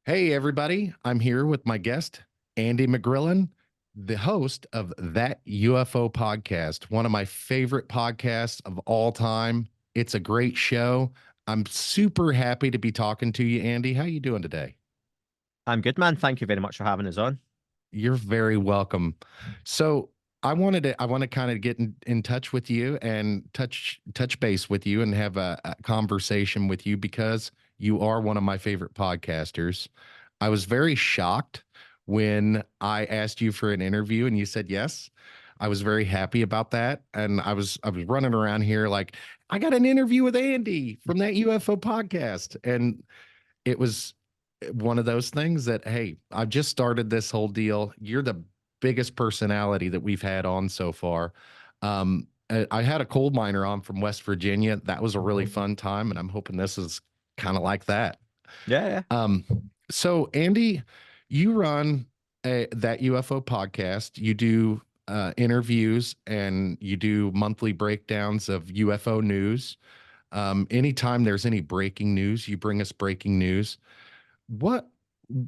Hey, everybody. I'm here with my guest, Andy McGrillen, the host of That UFO Podcast, one of my favorite podcasts of all time. It's a great show. I'm super happy to be talking to you, Andy. How you doing today? I'm good, man. Thank you very much for having us on. You're very welcome. So I want to kind of get in touch with you and touch base with you and have a conversation with you because you are one of my favorite podcasters. I was very shocked when I asked you for an interview and you said yes. I was very happy about that. And I was running around here like, I got an interview with Andy from that UFO podcast. And it was one of those things that, hey, I've just started this whole deal. You're the biggest personality that we've had on so far. I had a coal miner on from West Virginia. That was a really fun time, and I'm hoping this is kind of like that. Yeah, yeah. Um, so Andy, you run that UFO podcast. You do interviews and you do monthly breakdowns of UFO news. Anytime there's any breaking news, you bring us breaking news. What,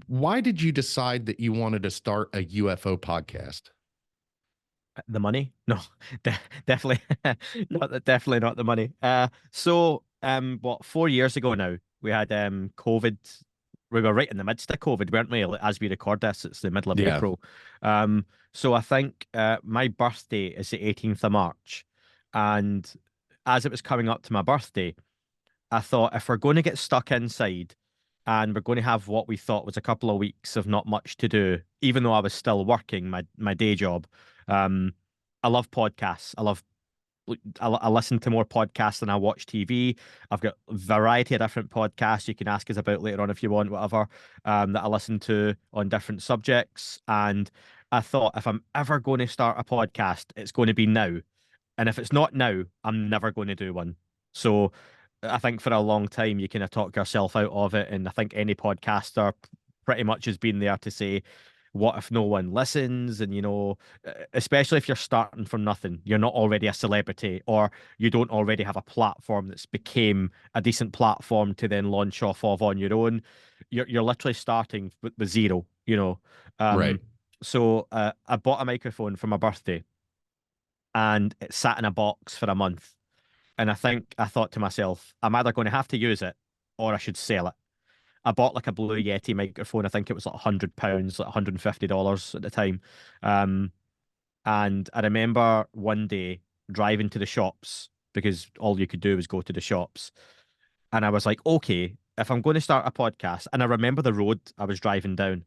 why did you decide that you wanted to start a UFO podcast? The money? No, definitely definitely not the money. What, 4 years ago now, we had COVID. We were right in the midst of COVID, weren't we? Like, as we record this, it's the middle of Yeah. April. So I think my birthday is the 18th of March, and as it was coming up to my birthday, I thought if we're going to get stuck inside and we're going to have what we thought was a couple of weeks of not much to do, even though I was still working my day job. Um, I love podcasts. I listen to more podcasts than I watch TV. I've got a variety of different podcasts you can ask us about later on if you want, whatever, that I listen to on different subjects. And I thought if I'm ever going to start a podcast, it's going to be now. And if it's not now, I'm never going to do one. So I think for a long time you kind of talk yourself out of it. And I think any podcaster pretty much has been there to say, what if no one listens? And, especially if you're starting from nothing, you're not already a celebrity or you don't already have a platform that's became a decent platform to then launch off of on your own. You're literally starting with zero, you know. Right. Um, so I bought a microphone for my birthday and it sat in a box for a month. And I thought to myself, I'm either going to have to use it or I should sell it. I bought like a Blue Yeti microphone. I think it was like £100, like $150 at the time. Um, and I remember one day driving to the shops because all you could do was go to the shops. And I was like, okay, if I'm going to start a podcast, and I remember the road I was driving down,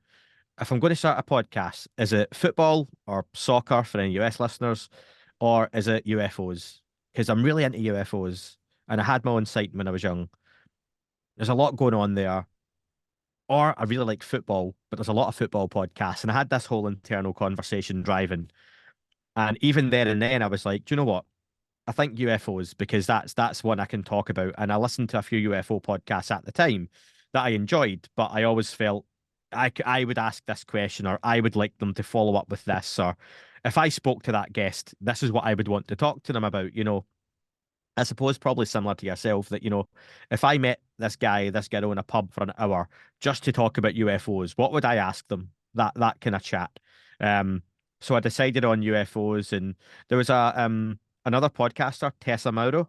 if I'm going to start a podcast, is it football or soccer for any US listeners, or is it UFOs? Because I'm really into UFOs, and I had my own site when I was young. There's a lot going on there. Or I really like football, but there's a lot of football podcasts, and I had this whole internal conversation driving. And even there and then, I was like, do you know what? I think UFOs because that's one I can talk about. And I listened to a few UFO podcasts at the time that I enjoyed, but I always felt I would ask this question or I would like them to follow up with this. Or if I spoke to that guest, this is what I would want to talk to them about. I suppose probably similar to yourself that, if I met this guy, this girl in a pub for an hour just to talk about UFOs, what would I ask them? That kind of chat. Um, so I decided on UFOs, and there was a another podcaster, Tessa Mauro.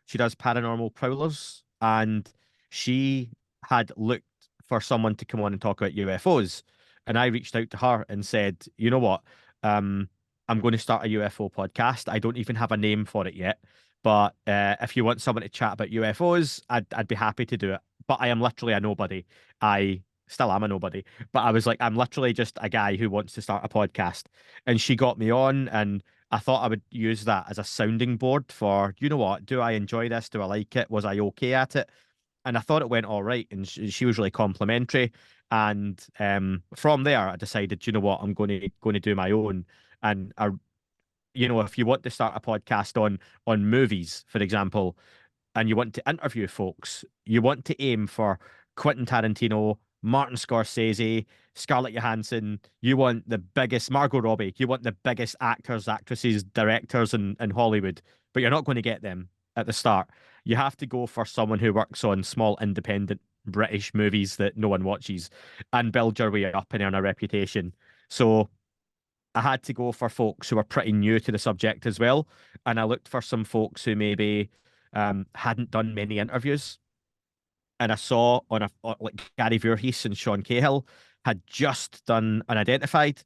She does paranormal prowlers, and she had looked for someone to come on and talk about UFOs. And I reached out to her and said, you know what? I'm going to start a UFO podcast. I don't even have a name for it yet. But if you want someone to chat about UFOs, I'd be happy to do it. But I am literally a nobody. I still am a nobody. But I was like, I'm literally just a guy who wants to start a podcast. And she got me on, and I thought I would use that as a sounding board for, you know what, do I enjoy this? Do I like it? Was I okay at it? And I thought it went all right. And she was really complimentary. And from there, I decided, you know what, I'm going to do my own. And if you want to start a podcast on movies, for example, and you want to interview folks, you want to aim for Quentin Tarantino, Martin Scorsese, Scarlett Johansson. You want the biggest Margot Robbie. You want the biggest actors, actresses, directors in Hollywood, but you're not going to get them at the start. You have to go for someone who works on small independent British movies that no one watches and build your way up and earn a reputation. So I had to go for folks who were pretty new to the subject as well. And I looked for some folks who maybe hadn't done many interviews. And I saw like Gary Voorhees and Sean Cahill had just done Unidentified.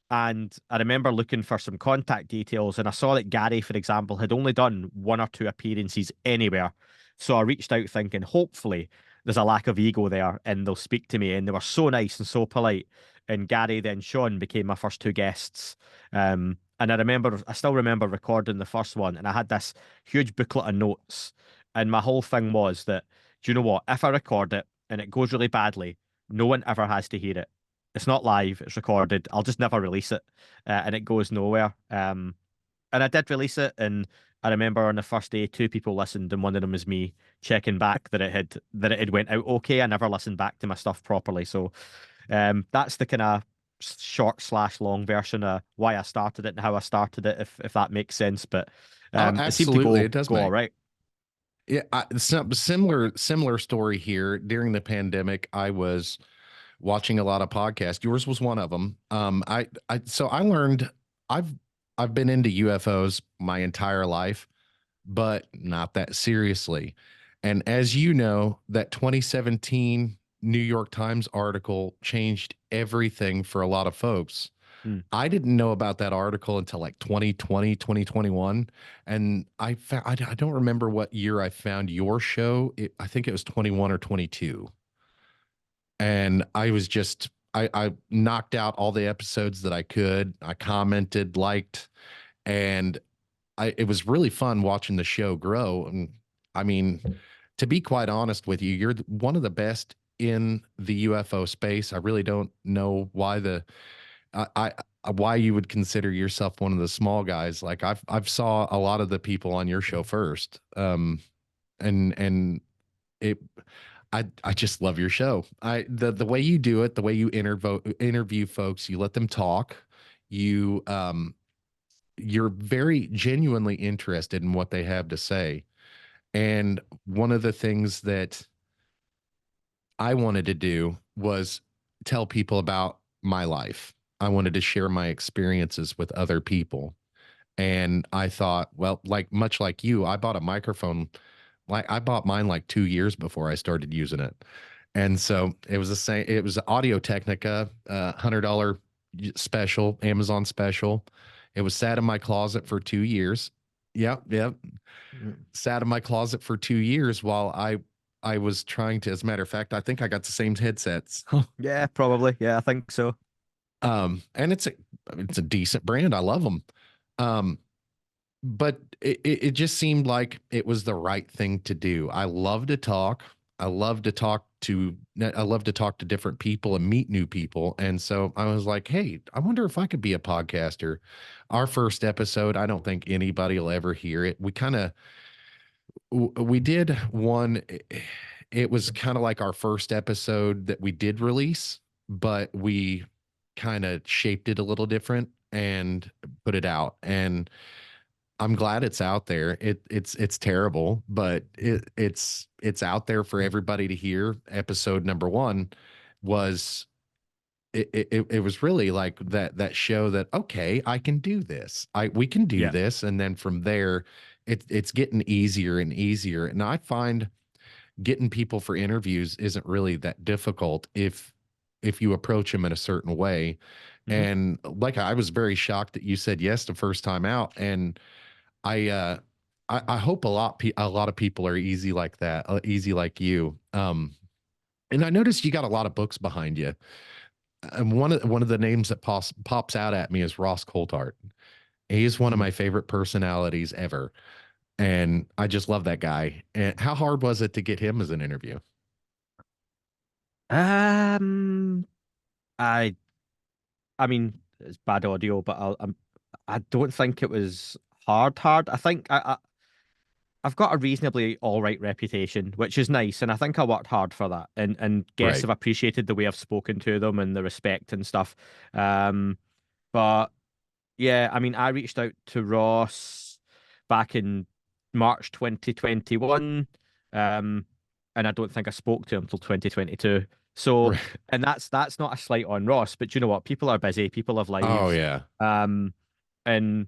And I remember looking for some contact details, and I saw that Gary, for example, had only done one or two appearances anywhere. So I reached out thinking, hopefully, there's a lack of ego there and they'll speak to me. And they were so nice and so polite. And Gary, then Sean, became my first two guests. And I still remember recording the first one, and I had this huge booklet of notes. And my whole thing was that, do you know what? If I record it and it goes really badly, no one ever has to hear it. It's not live, it's recorded. I'll just never release it, and it goes nowhere. And I did release it, and I remember on the first day, two people listened, and one of them was me checking back that it had went out okay. I never listened back to my stuff properly, so that's the kind of short slash long version of why I started it and how I started it, if that makes sense. But Oh, it seemed to absolutely, go it does go all make. right. Yeah, some similar story here. During the pandemic, I was watching a lot of podcasts. Yours was one of them. So I learned I've I've been into UFOs my entire life, but not that seriously. And as you know, that 2017 New York Times article changed everything for a lot of folks. Hmm. I didn't know about that article until like 2020, 2021. And I don't remember what year I found your show. I think it was 21 or 22. And I knocked out all the episodes that I could. I commented, liked, and it was really fun watching the show grow. And I mean, to be quite honest with you, you're one of the best in the UFO space. I really don't know I why you would consider yourself one of the small guys. Like I've saw a lot of the people on your show first. And it I just love your show. The way you do it, the way you interview folks, you let them talk. You you're very genuinely interested in what they have to say. And one of the things that I wanted to do was tell people about my life. I wanted to share my experiences with other people. And I thought, well, like much like you, I bought a microphone. Like I bought mine like 2 years before I started using it. And so it was the same. It was Audio Technica, $100 special, Amazon special. It was sat in my closet for 2 years. Yep, yep. Mm. Sat in my closet for 2 years while I was trying to. As a matter of fact, I think I got the same headsets. Yeah, probably. Yeah, I think so. And it's a decent brand. I love them. Um, but it just seemed like it was the right thing to do. I love to talk. I love to talk to different people and meet new people. And so I was like, hey, I wonder if I could be a podcaster. Our first episode, I don't think anybody will ever hear it. We did one. It was kind of like our first episode that we did release, but we kind of shaped it a little different and put it out. And I'm glad it's out there. It's terrible, but it's out there for everybody to hear. Episode number one was it was really like that show that okay, I can do this. We can do Yeah. this, and then from there, it's getting easier and easier. And I find getting people for interviews isn't really that difficult if you approach them in a certain way. Hmm. And like I was very shocked that you said yes the first time out, and I uh I hope a lot of people are easy like that, easy like you. And I noticed you got a lot of books behind you. And one of the names that pops out at me is Ross Coulthart. He's one of my favorite personalities ever, and I just love that guy. And how hard was it to get him as an interview? Um, I I mean, it's bad audio, but I don't think it was hard. I think I've got a reasonably all right reputation, which is nice, and I think I worked hard for that. And guests Right. have appreciated the way I've spoken to them and the respect and stuff. Um, but yeah, I mean, I reached out to Ross back in March 2021. and I don't think I spoke to him until 2022. So, Right. and that's not a slight on Ross, but you know what? People are busy, people have Oh lives, yeah. um, and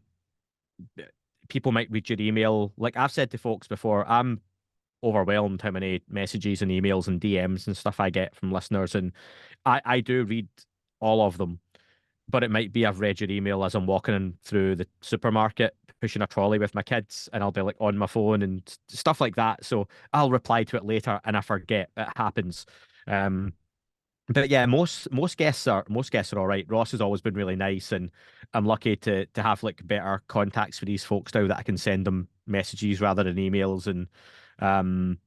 people might read your email. Like I've said to folks before, I'm overwhelmed how many messages and emails and DMs and stuff I get from listeners, and I do read all of them. But it might be I've read your email as I'm walking through the supermarket, pushing a trolley with my kids, and I'll be like on my phone and stuff like that. So I'll reply to it later, and I forget. It happens. Um, but yeah, most guests are all right. Ross has always been really nice, and I'm lucky to have like better contacts with these folks now that I can send them messages rather than emails. And um,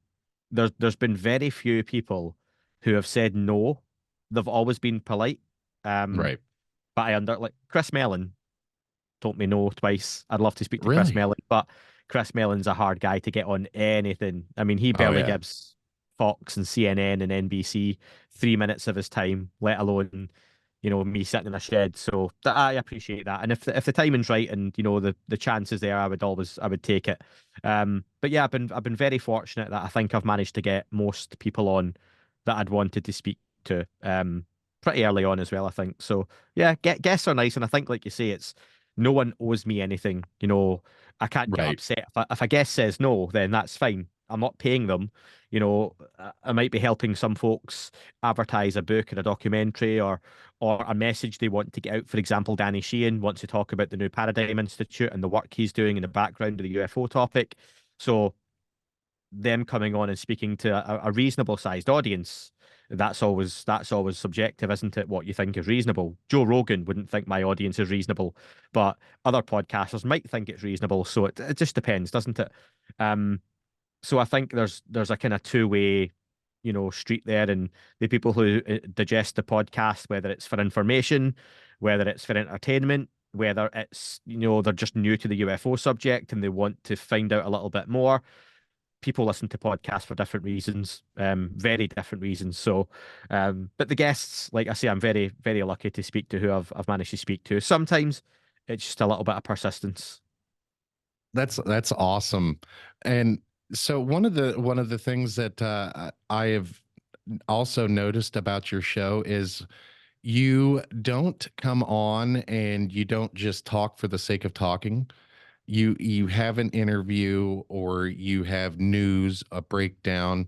there's been very few people who have said no. They've always been polite. Um, Right. but I under like Chris Mellon told me no twice. I'd love to speak to Chris Really? Mellon, but Chris Mellon's a hard guy to get on anything. I mean, he Oh barely yeah. gives Fox and CNN and NBC 3 minutes of his time, let alone, me sitting in a shed. So I appreciate that. And if the timing's right and the chances there, I would take it. But yeah, I've been very fortunate that I think I've managed to get most people on that I'd wanted to speak to. Pretty early on as well, I think. So yeah, guests are nice, and I think, like you say, it's no one owes me anything. I can't get Right. upset if a guest says no, then that's fine. I'm not paying them. I might be helping some folks advertise a book or a documentary or a message they want to get out. For example, Danny Sheehan wants to talk about the New Paradigm Institute and the work he's doing in the background of the UFO topic. So them coming on and speaking to a reasonable sized audience, that's always subjective, isn't it? What you think is reasonable. Joe Rogan wouldn't think my audience is reasonable, but other podcasters might think it's reasonable. So it just depends, doesn't it? Um, so I think there's a kind of two-way, street there, and the people who digest the podcast, whether it's for information, whether it's for entertainment, whether it's they're just new to the UFO subject and they want to find out a little bit more. People listen to podcasts for different reasons, very different reasons. So, but the guests, like I say, I'm very, very lucky to speak to who I've managed to speak to. Sometimes it's just a little bit of persistence. That's awesome. And so one of the things that I have also noticed about your show is you don't come on and you don't just talk for the sake of talking. You have an interview or you have news, a breakdown.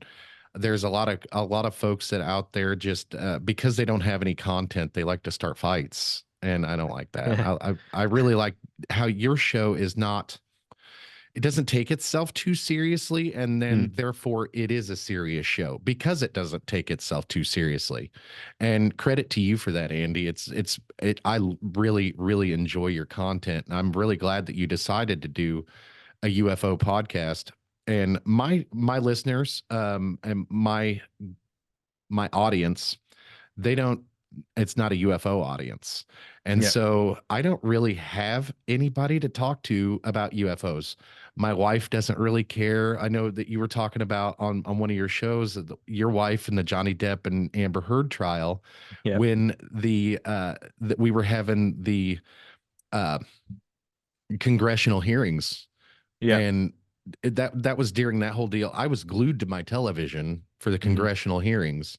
There's a lot of folks that out there just because they don't have any content, they like to start fights, and I don't like that. I really like how your show is not. It doesn't take itself too seriously, and then Mm. therefore it is a serious show because it doesn't take itself too seriously. And credit to you for that, Andy. I really really enjoy your content, and I'm really glad that you decided to do a UFO podcast. And my listeners, and my audience, they don't it's not a UFO audience. And Yeah, so I don't really have anybody to talk to about UFOs. My wife doesn't really care. I know that you were talking about on one of your shows your wife and the Johnny Depp and Amber Heard trial yeah, when that we were having the uh congressional hearings, yeah. and that was during that whole deal. I was glued to my television for the Hmm. congressional hearings,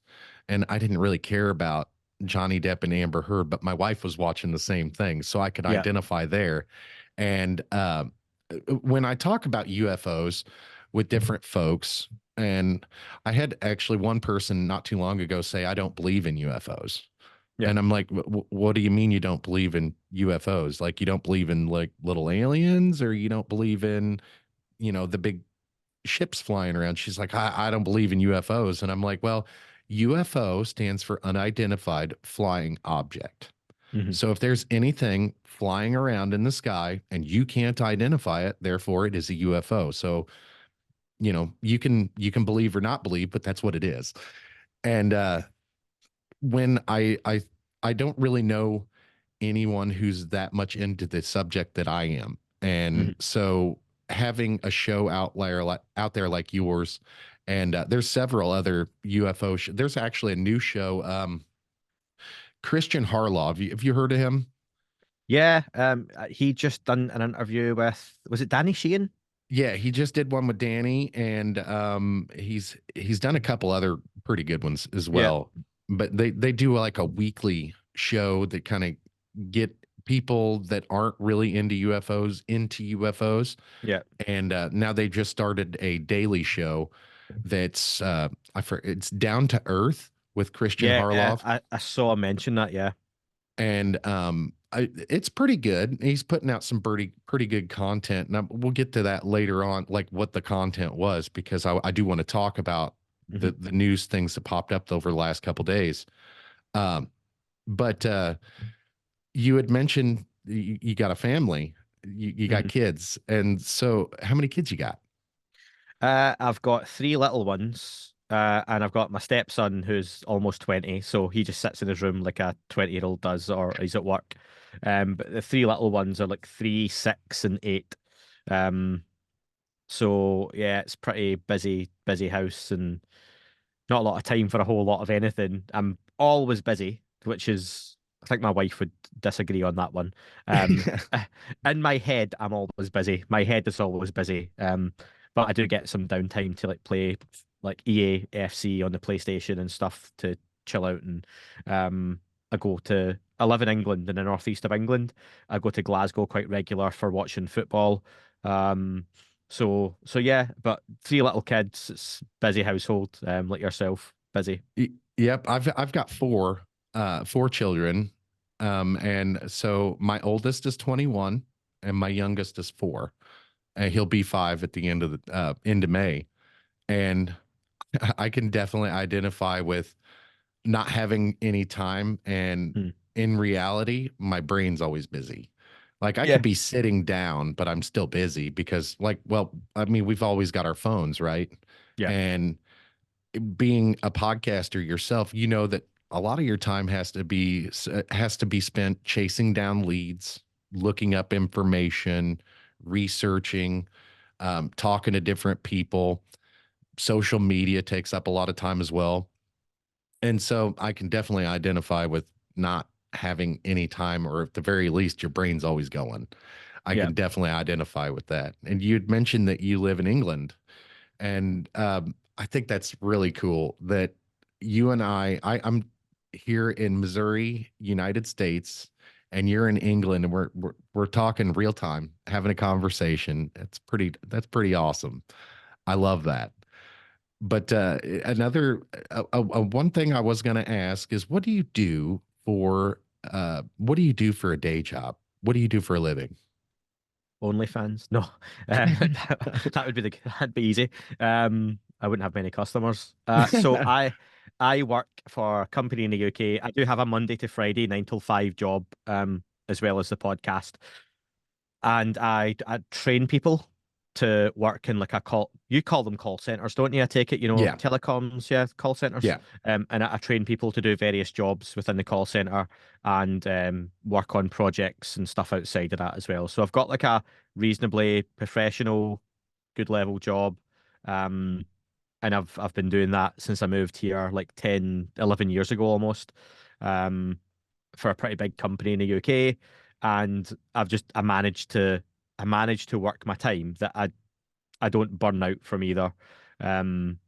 and I didn't really care about Johnny Depp and Amber Heard, but my wife was watching the same thing, so I could Yeah. identify there. And when I talk about UFOs with different folks, and I had actually one person not too long ago say, I don't believe in UFOs. Yeah. And I'm like, what do you mean you don't believe in UFOs? Like, you don't believe in like little aliens, or you don't believe in, the big ships flying around? She's like, I don't believe in UFOs. And I'm like, well, UFO stands for unidentified flying object. Hmm. So if there's anything flying around in the sky and you can't identify it, therefore it is a UFO. So, you can believe or not believe, but that's what it is. And when I don't really know anyone who's that much into the subject that I am. And Hmm. so having a show out there like yours, and there's several other UFO there's actually a new show, Christian Harlow. Have you heard of him? Yeah. He just done an interview with, was it Danny Sheehan? Yeah, he just did one with Danny, and he's done a couple other pretty good ones as Yeah, well. But they do like a weekly show that kind of get people that aren't really into UFOs into UFOs. yeah. And now they just started a daily show that's it's Down to Earth with Christian Yeah, Harloff, I saw him mention that. Yeah. and it's pretty good. He's putting out some pretty good content, and we'll get to that later on, like what the content was, because I do want to talk about Hmm. the news things that popped up over the last couple days. Um, but you had mentioned you got a family, you got Hmm. kids, and so how many kids you got? I've got three little ones, and I've got my stepson who's almost 20, so he just sits in his room like a 20-year-old does, or he's at work. But the three little ones are like 3, 6, and 8. Um, so yeah, it's pretty busy house, and not a lot of time for a whole lot of anything. I'm always busy, which is, I think my wife would disagree on that one. Um, in my head, I'm always busy. My head is always busy. But I do get some downtime to like play like EA FC on the PlayStation and stuff to chill out. And I live in England, in the northeast of England. I go to Glasgow quite regular for watching football. Um, so yeah, but three little kids, it's busy household, like yourself, busy. Yep, I've got four children. And so my oldest is 21 and my youngest is 4. And he'll be 5 at the end of May. And I can definitely identify with not having any time, and Hmm. in reality, my brain's always busy. Like I could Yeah. be sitting down, but I'm still busy because like, well, I mean, we've always got our phones, right? Yeah. And being a podcaster yourself, you know that a lot of your time has to be spent chasing down leads, looking up information, researching, talking to different people. Social media takes up a lot of time as well, and so I can definitely identify with not having any time, or at the very least, your brain's always going. I Yeah. can definitely identify with that. And you'd mentioned that you live in England. And I think that's really cool that you and I'm here in Missouri, United States, and you're in England, and we're talking real time, having a conversation. That's pretty awesome. I love that. But another one thing I was going to ask is, what do you do for a day job? What do you do for a living? OnlyFans? No, that would be that'd be easy. I wouldn't have many customers. So I work for a company in the UK. I do have a Monday to Friday 9 till 5 job, as well as the podcast. And I train people to work in like a call. You call them call centers, don't you? I take it, Yeah, telecoms, yeah, call centers. yeah. And I train people to do various jobs within the call center, and work on projects and stuff outside of that as well. So I've got like a reasonably professional, good level job. Um, and I've been doing that since I moved here like 10, 11 years ago almost. Um, for a pretty big company in the UK, and I managed to work my time that I don't burn out from either. Um,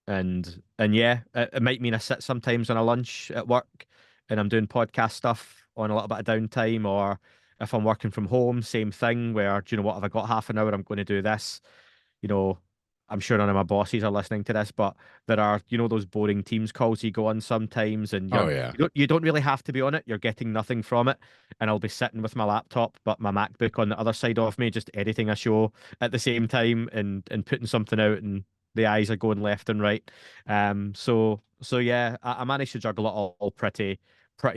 and yeah, it might mean I sit sometimes on a lunch at work and I'm doing podcast stuff on a little bit of downtime, or if I'm working from home, same thing where, do you know what, if I got half an hour, I'm going to do this. you know, I'm sure none of my bosses are listening to this, but there are, those boring Teams calls you go on sometimes, and Oh yeah. you don't really have to be on it. You're getting nothing from it, and I'll be sitting with my laptop, but my MacBook on the other side of me, just editing a show at the same time, and putting something out, and the eyes are going left and right. So yeah, I managed to juggle it all pretty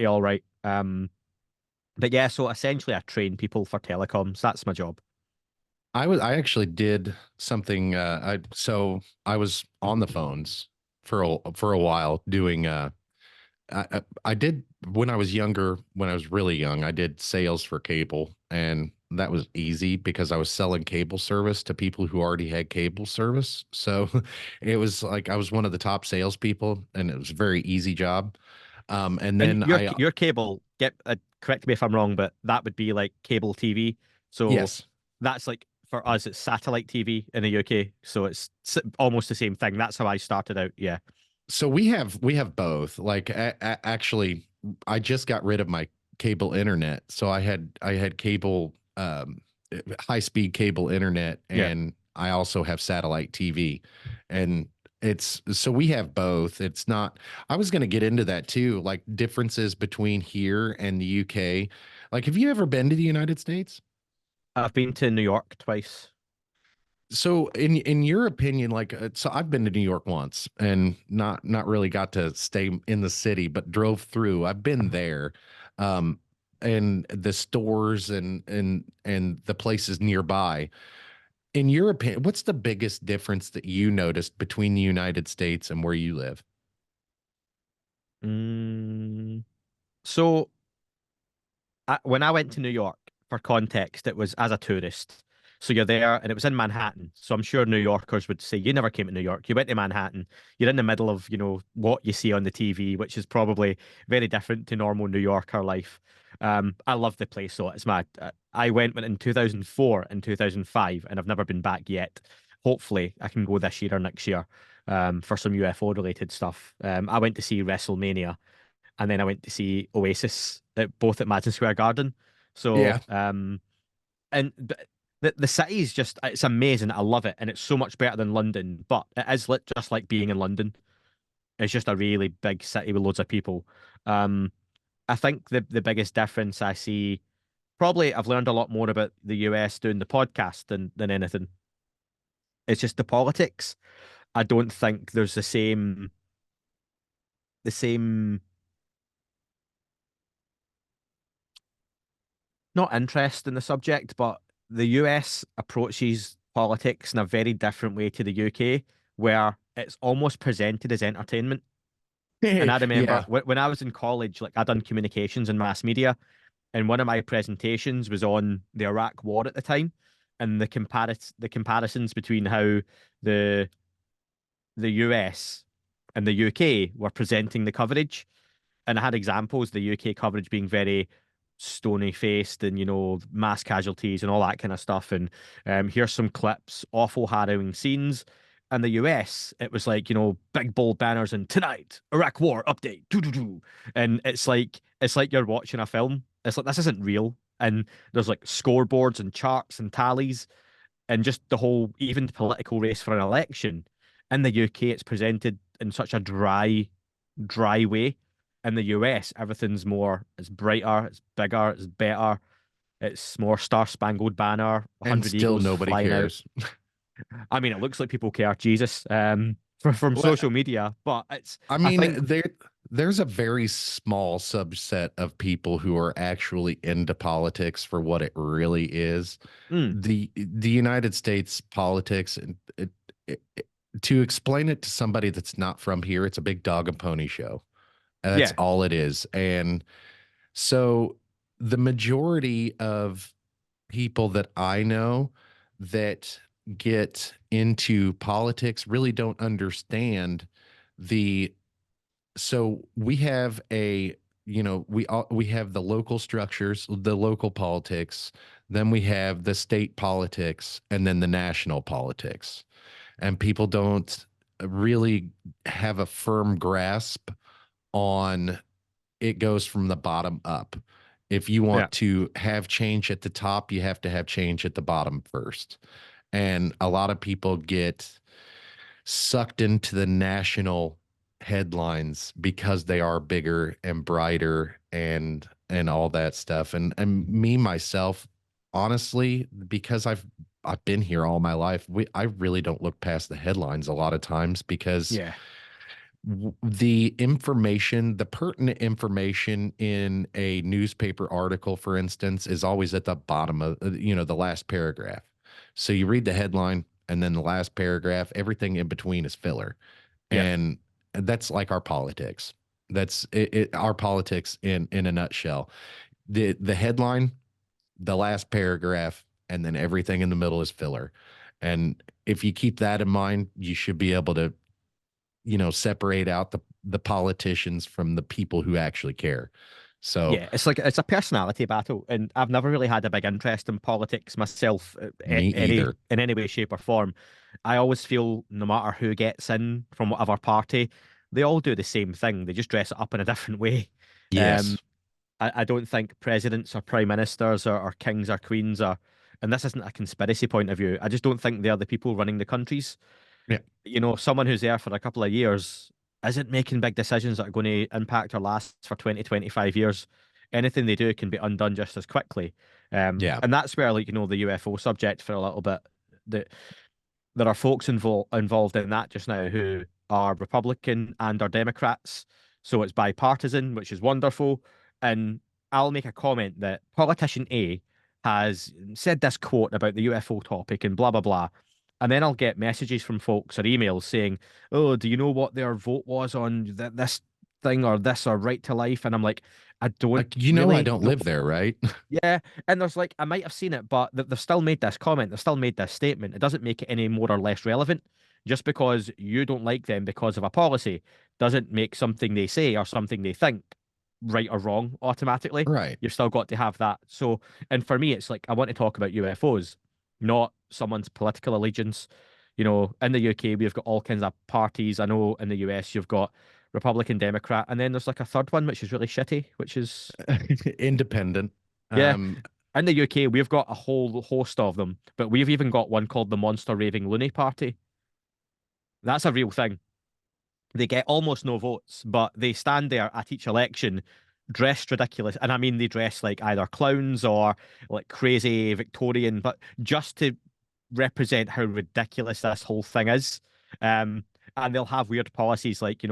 all right. But yeah, so essentially, I train people for telecoms. That's my job. I actually did something. I was on the phones for a while doing. I did when I was younger. When I was really young, I did sales for cable, and that was easy because I was selling cable service to people who already had cable service. So it was like I was one of the top salespeople, and it was a very easy job. And And then your cable, correct me if I'm wrong, but that would be like cable TV. So yes, that's like for us, it's satellite TV in the UK, so it's almost the same thing. That's how I started out. Yeah. So we have both. Like actually, I just got rid of my cable internet, so I had cable, high speed cable internet, Yeah. and I also have satellite TV, and it's so we have both. It's not. I was going to get into that too, like differences between here and the UK. Like, have you ever been to the United States? I've been to New York twice. So in your opinion, like, so I've been to New York once and not really got to stay in the city, but drove through. I've been there, um, and the stores and the places nearby. In your opinion, what's the biggest difference that you noticed between the United States and where you live? Mm, so when I went to New York, for context, it was as a tourist. So you're there, and it was in Manhattan. So I'm sure New Yorkers would say, you never came to New York. You went to Manhattan. You're in the middle of, what you see on the TV, which is probably very different to normal New Yorker life. I love the place. So it's mad. I went in 2004 and 2005, and I've never been back yet. Hopefully, I can go this year or next year for some UFO related stuff. I went to see WrestleMania, and then I went to see Oasis both at Madison Square Garden. So, Yeah. and the city is just, it's amazing. I love it, and it's so much better than London. But it is just like being in London. It's just a really big city with loads of people. Um, I think the biggest difference I see, probably I've learned a lot more about the US doing the podcast than anything. It's just the politics. I don't think there's the same not interest in the subject, but the US approaches politics in a very different way to the UK, where it's almost presented as entertainment. And I remember Yeah. when I was in college, like I done communications and mass media, and one of my presentations was on the Iraq War at the time, and the comparisons between how the the US and the UK were presenting the coverage. And I had examples, the UK coverage being very stony faced and, mass casualties and all that kind of stuff. And here's some clips, awful, harrowing scenes. And the US, it was like, big bold banners and tonight, Iraq War update. Doo -doo -doo. And it's like you're watching a film. It's like this isn't real. And there's like scoreboards and charts and tallies and just the whole even political race for an election. In the UK, it's presented in such a dry way. In the US, everything's more, it's brighter, it's bigger, it's better, it's more Star Spangled Banner, And 100 still Eagles nobody flying out. cares. I mean, it looks like people care, Jesus, from Well, social media, but I I mean, think, there's a very small subset of people who are actually into politics for what it really is. mm, The United States politics, and to explain it to somebody that's not from here, it's a big dog and pony show. And that's yeah, all it is. And so the majority of people that I know that get into politics really don't understand the so we have a we have the local structures, the local politics, then we have the state politics, and then the national politics, and people don't really have a firm grasp on it. Goes from the bottom up. If you yeah, want to have change at the top, you have to have change at the bottom first, and a lot of people get sucked into the national headlines because they are bigger and brighter and all that stuff. And me myself, honestly, because I've been here all my life, I really don't look past the headlines a lot of times because yeah, the information, the pertinent information in a newspaper article, for instance, is always at the bottom of, the last paragraph. So you read the headline and then the last paragraph, everything in between is filler. yeah, And that's like our politics. That's our politics in a nutshell. The headline, the last paragraph, and then everything in the middle is filler. And if you keep that in mind, you should be able to separate out the politicians from the people who actually care. So Yeah, it's like it's a personality battle, and I've never really had a big interest in politics myself, me any either. in any way, shape, or form. I always feel no matter who gets in from whatever party, they all do the same thing. They just dress it up in a different way. Um, Yes. I don't think presidents or prime ministers or kings or queens are, and this isn't a conspiracy point of view. I just don't think they're the people running the countries. Yeah. Someone who's there for a couple of years isn't making big decisions that are going to impact or last for 20, 25 years. Anything they do can be undone just as quickly. Yeah. And that's where, the UFO subject for a little bit, that there are folks involved in that just now who are Republican and are Democrats. So it's bipartisan, which is wonderful. And I'll make a comment that politician A has said this quote about the UFO topic and blah, blah, blah. And then I'll get messages from folks or emails saying, "Oh, do you know what their vote was on this thing or this or right to life?" And I'm like, I don't Like, I really don't know. live there, right? Yeah, and there's I might have seen it, but they've still made this comment, they've still made this statement. It doesn't make it any more or less relevant. Just because you don't like them because of a policy doesn't make something they say or something they think right or wrong automatically. Right. You've still got to have that. So, and for me, it's like I want to talk about UFOs, not someone's political allegiance. In the UK, we've got all kinds of parties. I know in the US, you've got Republican, Democrat, and then there's like a third one, which is really shitty, which is Independent. yeah. Um, In the UK, we've got a whole host of them, but we've even got one called the Monster Raving Loony Party. That's a real thing. They get almost no votes, but they stand there at each election dressed ridiculous. And I mean, they dress like either clowns or like crazy Victorian, but just to represent how ridiculous this whole thing is. And they'll have weird policies like,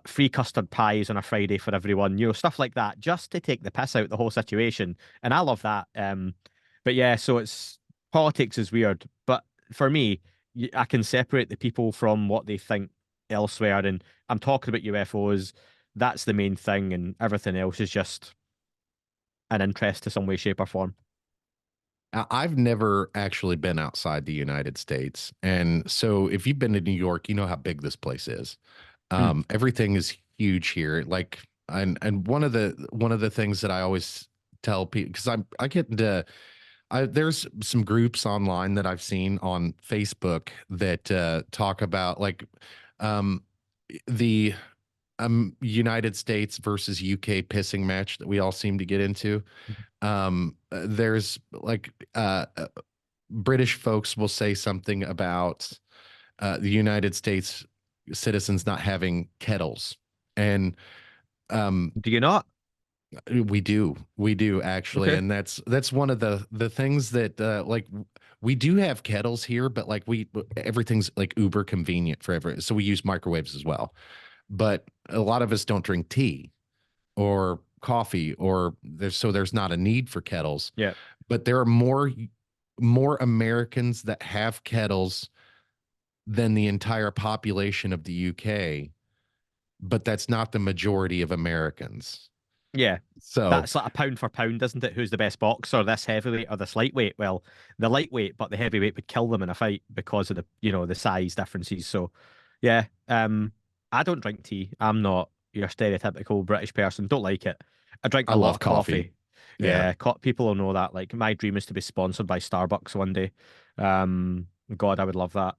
free custard pies on a Friday for everyone, stuff like that, just to take the piss out of the whole situation. And I love that. But yeah, so it's politics is weird. But for me, I can separate the people from what they think elsewhere. And I'm talking about UFOs. That's the main thing, and everything else is just an interest to some way, shape, or form. I've never actually been outside the United States. And so if you've been to New York, you know how big this place is. Mm. Everything is huge here. Like, and one of the things that I always tell people, because I get into there's some groups online that I've seen on Facebook that talk about like um the United States versus UK pissing match that we all seem to get into. There's like British folks will say something about the United States citizens not having kettles, and um, Do you not? we do actually, Okay. and that's one of the things that like we do have kettles here, but like we everything's like uber convenient for every, so we use microwaves as well. But a lot of us don't drink tea or coffee, or there's not a need for kettles. Yeah. But there are more Americans that have kettles than the entire population of the UK, but that's not the majority of Americans. Yeah. So, That's like a pound for pound, isn't it? Who's the best boxer, this heavyweight or this lightweight? Well, the lightweight, but the heavyweight would kill them in a fight because of the size differences. So, yeah. I don't drink tea. I'm not your stereotypical British person. Don't like it. I drink I a lot love of coffee. coffee. Yeah. Yeah, people will know that. Like my dream is to be sponsored by Starbucks one day. God, I would love that.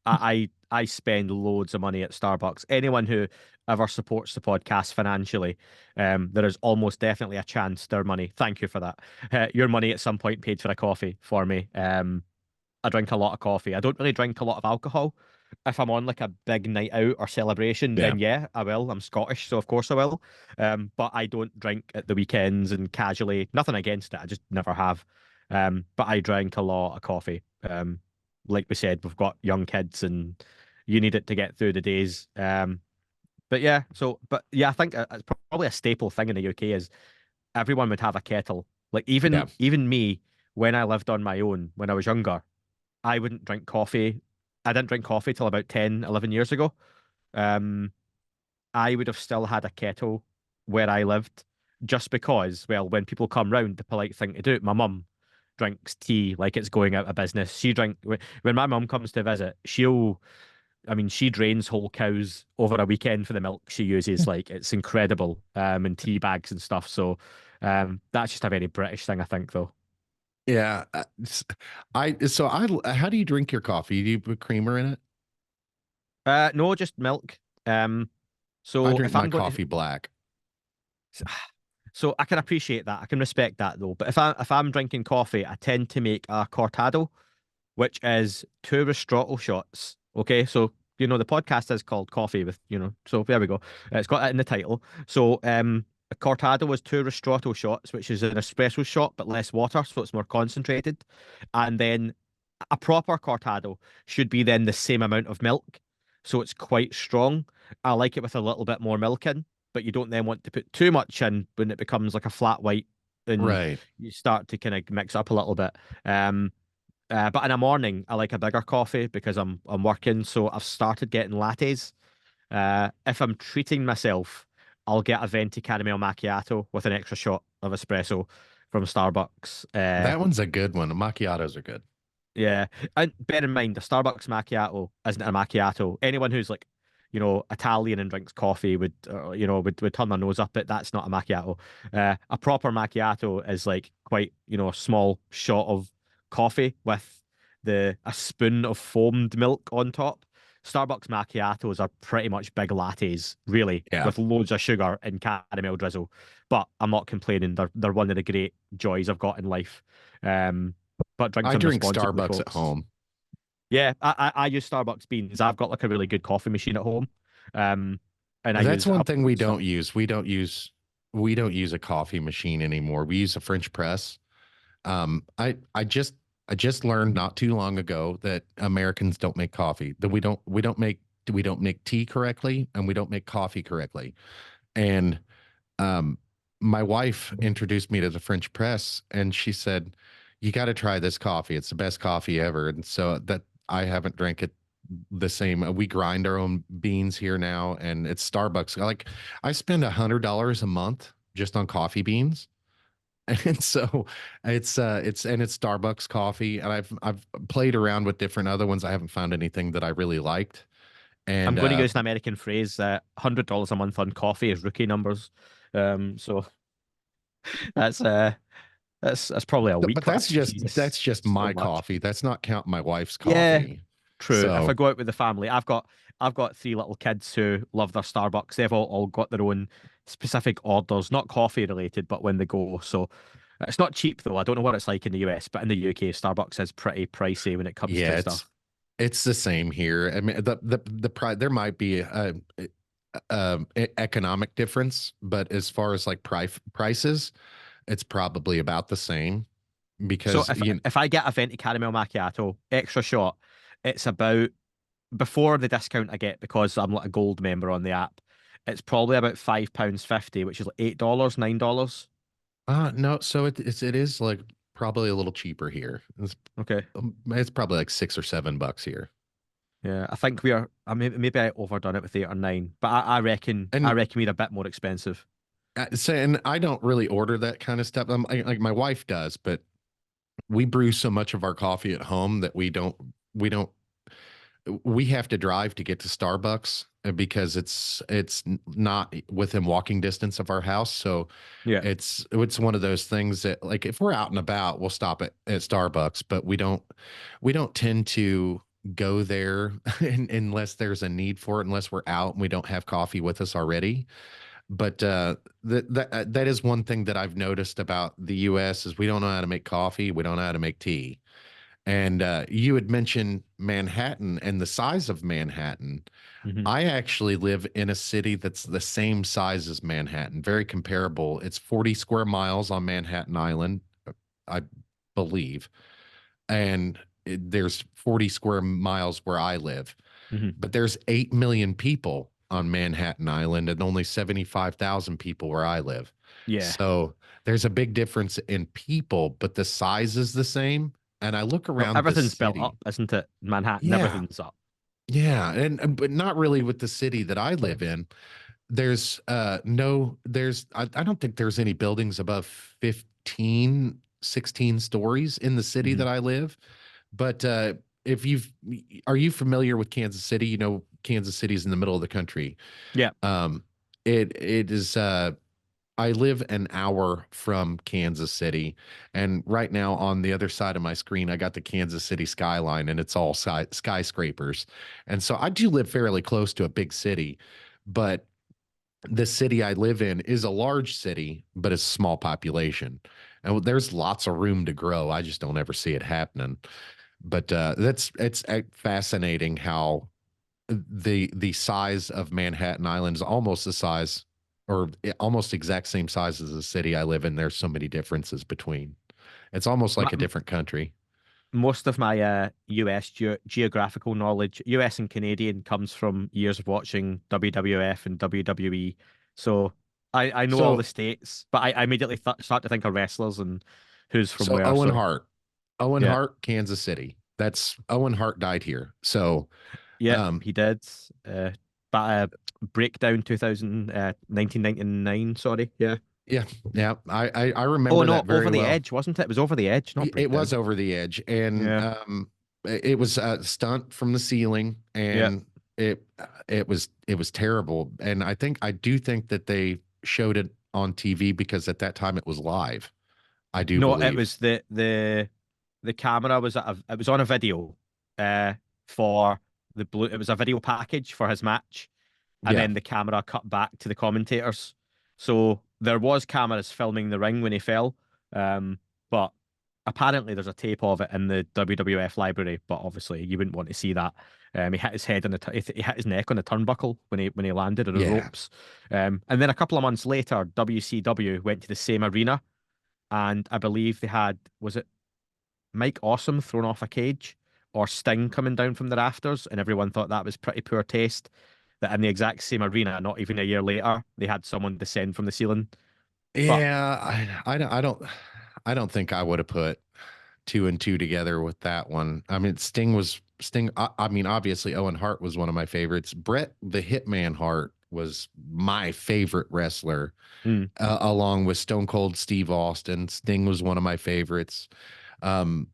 I spend loads of money at Starbucks. Anyone who ever supports the podcast financially, there is almost definitely a chance their money. Thank you for that. Your money at some point paid for a coffee for me. I drink a lot of coffee. I don't really drink a lot of alcohol. If I'm on like a big night out or celebration, Yeah. then yeah, I will. I'm Scottish, so of course I will. But I don't drink at the weekends and casually. Nothing against it. I just never have. But I drink a lot of coffee. Like we said, we've got young kids and you need it to get through the days. But yeah, but yeah, I think it's probably a staple thing in the UK is everyone would have a kettle. Like Yeah. even me, when I lived on my own when I was younger, I wouldn't drink coffee. I didn't drink coffee till about 10, 11 years ago. Um, I would have still had a kettle where I lived just because, well, when people come round, the polite thing to do, my mum drinks tea like it's going out of business. When my mum comes to visit, she'll I mean, she drains whole cows over a weekend for the milk she uses. Like, it's incredible, and tea bags and stuff. So, that's just a very British thing, I think, though. Yeah. How do you drink your coffee? Do you put creamer in it? No, just milk. I So drink if my I'm going to, coffee black. so I can appreciate that. I can respect that though. But if I'm drinking coffee, I tend to make a cortado, which is two Ristretto shots. Okay, so the podcast is called Coffee with, so there we go. It's got that in the title. So a cortado was two Ristretto shots, which is an espresso shot but less water, so it's more concentrated. And then a proper cortado should be then the same amount of milk, so it's quite strong. I like it with a little bit more milk in, but you don't then want to put too much in when it becomes like a flat white and Right. you start to kind of mix up a little bit. But in the morning, I like a bigger coffee because I'm working, so I've started getting lattes. If I'm treating myself, I'll get a venti caramel macchiato with an extra shot of espresso from Starbucks. That one's a good one. Macchiatos are good. Yeah, and bear in mind, a Starbucks macchiato isn't a macchiato. Anyone who's like, Italian and drinks coffee would turn their nose up at that's not a macchiato. A proper macchiato is like quite, a small shot of coffee with a spoon of foamed milk on top. Starbucks macchiatos are pretty much big lattes, really, Yeah. with loads of sugar and caramel drizzle. But I'm not complaining. They're one of the great joys I've got in life. But drink I them drink responsibly, Starbucks at folks. home. Yeah, I use Starbucks beans. I've got like a really good coffee machine at home. Um, and I That's use one I thing put we don't some. use. We don't use a coffee machine anymore. We use a French press. I just learned not too long ago that Americans don't make coffee. That we don't make tea correctly, and we don't make coffee correctly. And um, my wife introduced me to the French press, and she said, "You got to try this coffee. It's the best coffee ever." And so that I haven't drank it the same. We grind our own beans here now, and it's Starbucks. I spend $100 a month just on coffee beans. And so it's Starbucks coffee, and I've played around with different other ones. I haven't found anything that I really liked. I'm And going to use an American phrase. $100 a month on coffee is rookie numbers. So that's uh that's probably a but week. that's just Jesus, that's just so my much. coffee. That's not counting my wife's Yeah, coffee. true. If I So go out with the family, I've got three little kids who love their Starbucks. They've all got their own specific orders, not coffee related, but when they go. So it's not cheap though. I don't know what it's like in the US, but in the UK, Starbucks is pretty pricey when it comes yeah, to it's stuff. it's the same here. I mean, the price there might be a economic difference, but as far as like prices, it's probably about the same So because if you if I get a venti caramel macchiato extra shot, it's about before the discount I get because I'm like a gold member on the app. It's probably about £5.50, which is like $8, $9. no, so it is like probably a little cheaper here. Okay. It's probably like $6 or $7 here. Yeah, I think we are. Maybe I overdone it with 8 or 9, but I reckon I And reckon we're a bit more expensive. and I don't really order that kind of stuff. Like my wife does, but we brew so much of our coffee at home that we don't we have to drive to get to Starbucks because it's not within walking distance of our house. So Yeah. it's one of those things that like if we're out and about, we'll stop at Starbucks, but we don't tend to go there unless there's a need for it, unless we're out and we don't have coffee with us already. But that is one thing that I've noticed about the US is we don't know how to make coffee, we don't know how to make tea. And you had mentioned Manhattan and the size of Manhattan. Hmm. I actually live in a city that's the same size as Manhattan, very comparable. It's 40 square miles on Manhattan Island, I believe. And there's 40 square miles where I live, Hmm. but there's 8 million people on Manhattan Island and only 75,000 people where I live. Yeah. So there's a big difference in people, but the size is the same. And I look Well, around the everything's built up, city. isn't it? Manhattan, Yeah. everything's up. Yeah. But not really with the city that I live in. There's no there's I don't think there's any buildings above 15, 16 stories in the city Hmm. that I live. But if you've are you familiar with Kansas City? You know, Kansas City is in the middle of the country. Yeah. Um, it is I live an hour from Kansas City, and right now on the other side of my screen, I got the Kansas City skyline, and it's all skyscrapers. And so I do live fairly close to a big city, but the city I live in is a large city, but it's a small population. And there's lots of room to grow. I just don't ever see it happening. But that's it's fascinating how the size of Manhattan Island is almost the size or almost exact same size as the city I live in. There's so many differences between. It's almost My, like a different country. most of my US geographical knowledge, US and Canadian, comes from years of watching WWF and WWE. So I know all the So states, but I immediately start to think of wrestlers and who's from so where. So Owen yeah, Hart, Kansas City. That's Owen Hart died here. So yeah, um he did. But Breakdown 2000, 1999. Sorry, yeah. yeah, yeah. I Oh remember no, that Over very the well. Edge, wasn't it? It was Over the Edge, not It Breakdown. was over the edge, and Yeah, it was a stunt from the ceiling, yeah. and it was terrible. And I do think that they showed it on TV because at that time it was live. I do No, it believe. was the camera was it was on a video uh for the blue it was a video package for his match, and Yeah, then the camera cut back to the commentators. So there was cameras filming the ring when he fell. But apparently there's a tape of it in the WWF library, but obviously you wouldn't want to see that. He hit his head on he hit his neck on the turnbuckle when he landed on the yeah, ropes. And then a couple of months later, WCW went to the same arena, and I believe they had, was it Mike Awesome thrown off a cage or Sting coming down from the rafters, and everyone thought that was pretty poor taste. That in the exact same arena, not even a year later, they had someone descend from the ceiling. But yeah. I don't think I would have put two and two together with that one. I mean, Sting. I mean, obviously Owen Hart was one of my favorites. Bret the Hitman Hart was my favorite wrestler, mm, along with Stone Cold Steve Austin. Sting was one of my favorites. Um,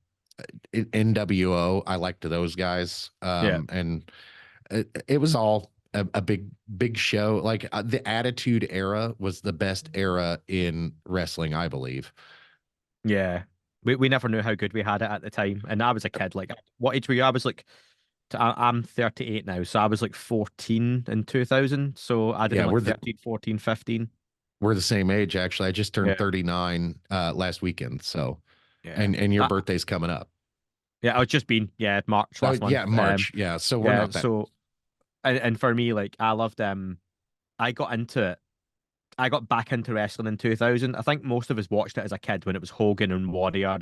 NWO, I liked those guys. yeah, And it was all a big show. Like the Attitude Era was the best era in wrestling, I believe. yeah. We never knew how good we had it at the time, and I was a kid. Like, what age were you? I was like, I'm 38 now, so I was like 14 in 2000. So I'd have Yeah, been like 13, 14, 15. we're the same age actually. I just turned Yeah, 39 last weekend. So yeah. and your birthday's coming up. Yeah, I was just been, yeah, March Oh last yeah, month. March. Yeah, so we're Yeah, not that. so and for me, like I loved I got into it. I got back into wrestling in 2000. I think most of us watched it as a kid when it was Hogan and Warrior,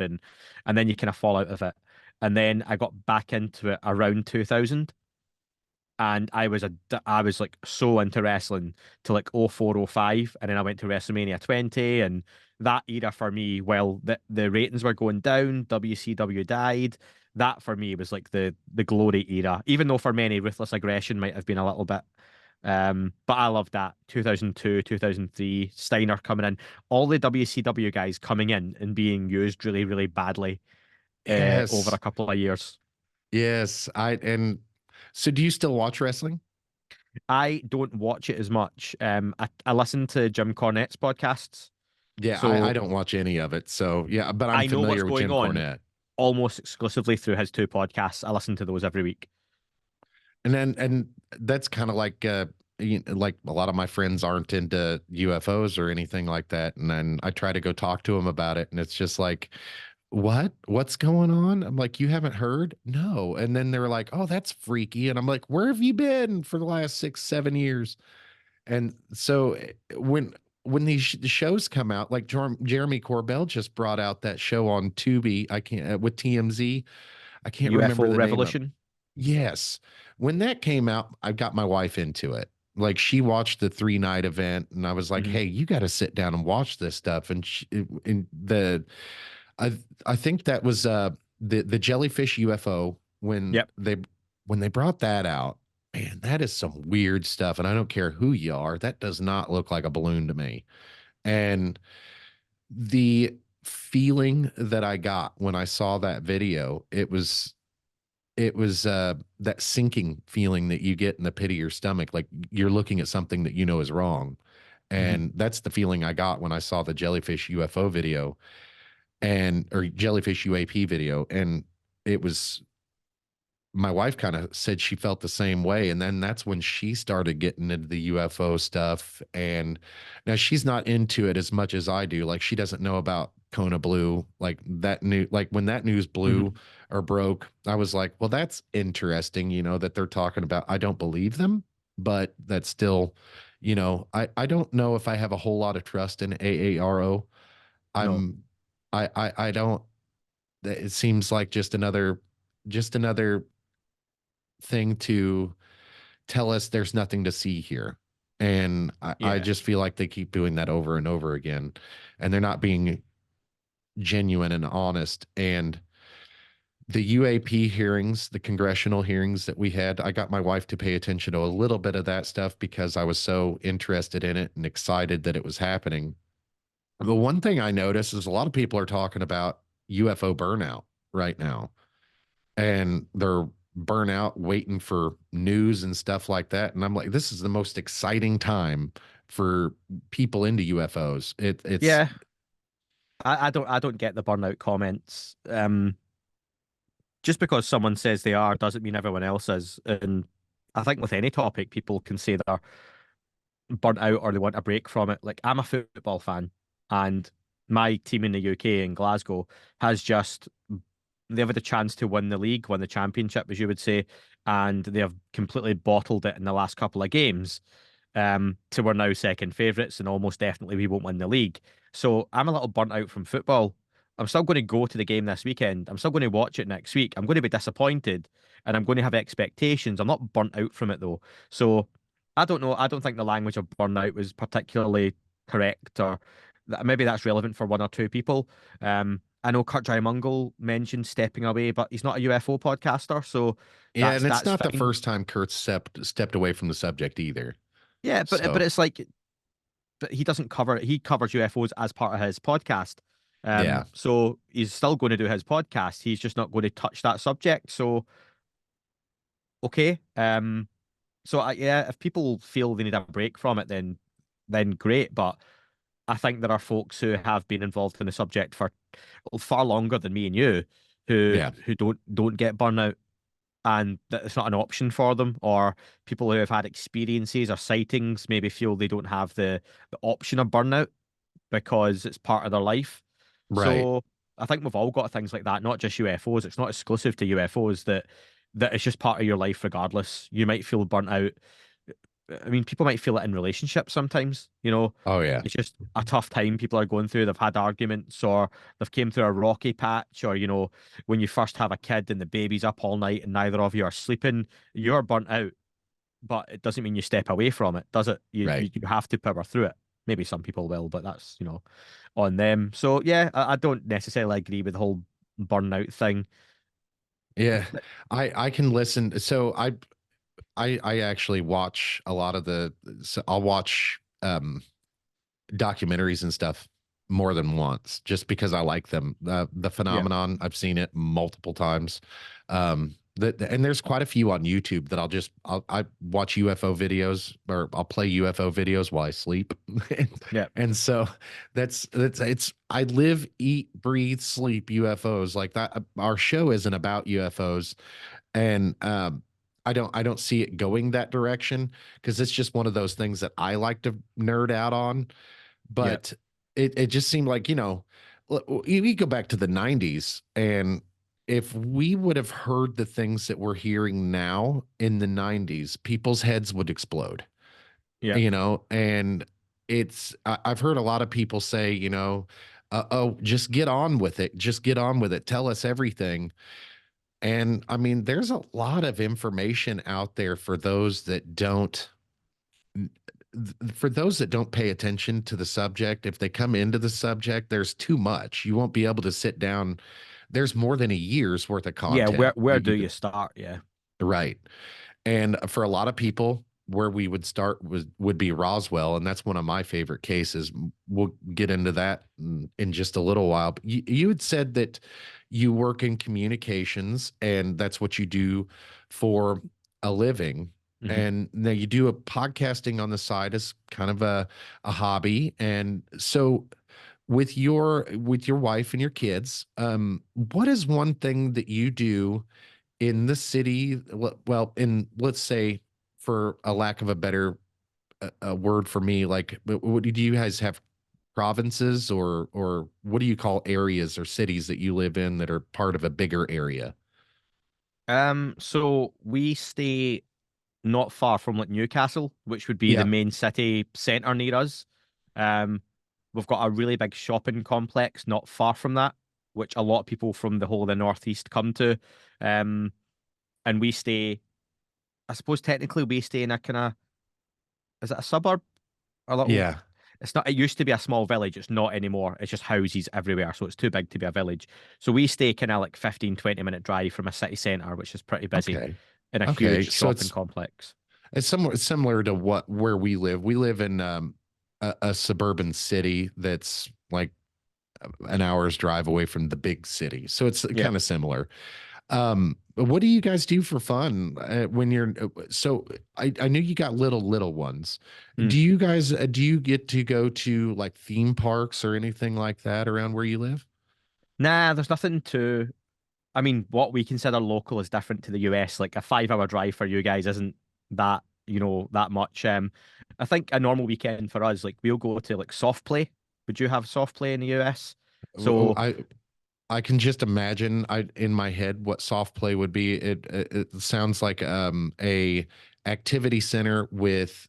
and then you kind of fall out of it. And then I got back into it around 2000, and I was like so into wrestling to like 04, 05, and then I went to WrestleMania 20, and that era for me, well, the ratings were going down, WCW died. That for me was like the glory era, even though for many Ruthless Aggression might have been a little bit. But I loved that 2002, 2003, Steiner coming in, all the WCW guys coming in and being used really, really badly over a Yes. couple of years. Yes. And so do you still watch wrestling? I don't watch it as much. I listen to Jim Cornette's podcasts, Yeah, I so don't watch any of it. So yeah, but I'm I know what's familiar with going Jim on Cornette. almost exclusively through his two podcasts. I listen to those every week. And that's kind of like like a lot of my friends aren't into UFOs or anything like that. And then I try to go talk to them about it, and it's just like, what's going on? I'm like, you haven't heard? No. And then they're like, oh, that's freaky. And I'm like, where have you been for the last 6 7 years? And so when these shows come out, like Jeremy Corbell just brought out that show on Tubi, I can't with TMZ. I can't remember UFO the name of. Revolution. Yes. When that came out, I got my wife into it. Like she watched the 3 night event, and I was like, Hmm. "Hey, you got to sit down and watch this stuff." And I I think that was the jellyfish UFO Yep. when they brought that out. Man, that is some weird stuff, and I don't care who you are. That does not look like a balloon to me. And the feeling that I got when I saw that video, it was it was that sinking feeling that you get in the pit of your stomach, like you're looking at something that you know is wrong. Mhm. And that's the feeling I got when I saw the jellyfish UFO video and or jellyfish UAP video. And it was my wife kind of said she felt the same way. And then that's when she started getting into the UFO stuff. And now she's not into it as much as I do. Like she doesn't know about Kona Blue, like that new, like when that news blew Mhm. or broke, I was like, well, that's interesting, that they're talking about. I don't believe them, but that's still, I don't know if I have a whole lot of trust in AARO. No. I'm, I don't, it seems like just another thing to tell us there's nothing to see here. And I Yeah. just feel like they keep doing that over and over again. And they're not being genuine and honest. And the UAP hearings, the congressional hearings that we had, I got my wife to pay attention to a little bit of that stuff because I was so interested in it and excited that it was happening. The one thing I noticed is a lot of people are talking about UFO burnout right now, and they're burnout waiting for news and stuff like that. And I'm like, this is the most exciting time for people into UFOs. It's Yeah. I don't get the burnout comments. Just because someone says they are doesn't mean everyone else is. And I think with any topic, people can say they're burnt out or they want a break from it. Like I'm a football fan, and my team in the UK in Glasgow has just they've had a chance to win the league, win the championship, as you would say, and they have completely bottled it in the last couple of games. So we're now second favourites, and almost definitely we won't win the league. So I'm a little burnt out from football. I'm still going to go to the game this weekend. I'm still going to watch it next week. I'm going to be disappointed, and I'm going to have expectations. I'm not burnt out from it though. So I don't know. I don't think the language of burnout was particularly correct, or maybe that's relevant for one or two people. I know Kurt Mungle mentioned stepping away, but he's not a UFO podcaster, so yeah, that's and it's that's not the fine. first time Kurt stepped away from the subject either. Yeah, but So it's like but he doesn't cover he covers UFOs as part of his podcast. yeah, So he's still going to do his podcast. He's just not going to touch that subject. So okay. So yeah, if people feel they need a break from it, then great. But I think there are folks who have been involved in the subject for far longer than me and you, who yeah, don't get burnout, and that it's not an option for them, or people who have had experiences or sightings maybe feel they don't have the option of burnout because it's part of their life. right. So I think we've all got things like that, not just UFOs. It's not exclusive to UFOs that it's just part of your life regardless. You might feel burnt out. I mean, people might feel it in relationships sometimes, Oh yeah, it's just a tough time people are going through. They've had arguments or they've came through a rocky patch, or when you first have a kid and the baby's up all night and neither of you are sleeping, you're burnt out. But it doesn't mean you step away from it, does it? You right. you, you have to power through it. Maybe some people will, but that's, on them. So yeah, I don't necessarily agree with the whole burnout thing. Yeah, I can listen. So I actually watch a lot of so I'll watch documentaries and stuff more than once just because I like them. The Yeah, phenomenon, I've seen it multiple times. And there's quite a few on YouTube that I watch UFO videos, or I'll play UFO videos while I sleep. and, yeah, and so that's it's I live, eat, breathe, sleep UFOs like that. Our show isn't about UFOs, and I don't see it going that direction because it's just one of those things that I like to nerd out on. yeah, But it just seemed like, we go back to the 90s, and if we would have heard the things that we're hearing now in the 90s, people's heads would explode, yeah, and I've heard a lot of people say, oh, just get on with it. Just get on with it. Tell us everything. And I mean, there's a lot of information out there for those that don't pay attention to the subject. If they come into the subject, there's too much. You won't be able to sit down. There's more than a year's worth of yeah. Where content where that do you you could, start? Yeah, right. And for a lot of people, where we would start would be Roswell, and that's one of my favorite cases. We'll get into that in just a little while. But you had said that you work in communications, and that's what you do for a living. Hmm. And now you do a podcasting on the side as kind of a hobby. And so with your wife and your kids, what is one thing that you do in the city? Well, in, let's say, for a lack of a better a word for me, like, what do you guys have, provinces, or what do you call areas or cities that you live in that are part of a bigger area? So we stay not far from like Newcastle, which would be the Yeah. main city centre near us. Um, we've got a really big shopping complex not far from that, which a lot of people from the whole of the northeast come to. Um, and we stay, I suppose technically we stay in a kind of, is it a suburb? A little, Yeah. it's not, it used to be a small village. It's not anymore. It's just houses everywhere. So it's too big to be a village. So we stay kind of like 15, 20-minute drive from a city centre, which is pretty busy Okay. in a Okay. huge So shopping complex. it's similar to where we live. We live in a suburban city that's like an hour's drive away from the big city. So it's Yeah. kind of similar. What do you guys do for fun when you're so I knew you got little ones. Mm. Do you get to go to like theme parks or anything like that around where you live? Nah, there's nothing to. I mean, what we consider local is different to the US. Like a 5 hour drive for you guys isn't that, that much. I think a normal weekend for us, like we'll go to like soft play. Would you have soft play in the US? So I can just imagine in my head what soft play would be. It sounds like a activity center with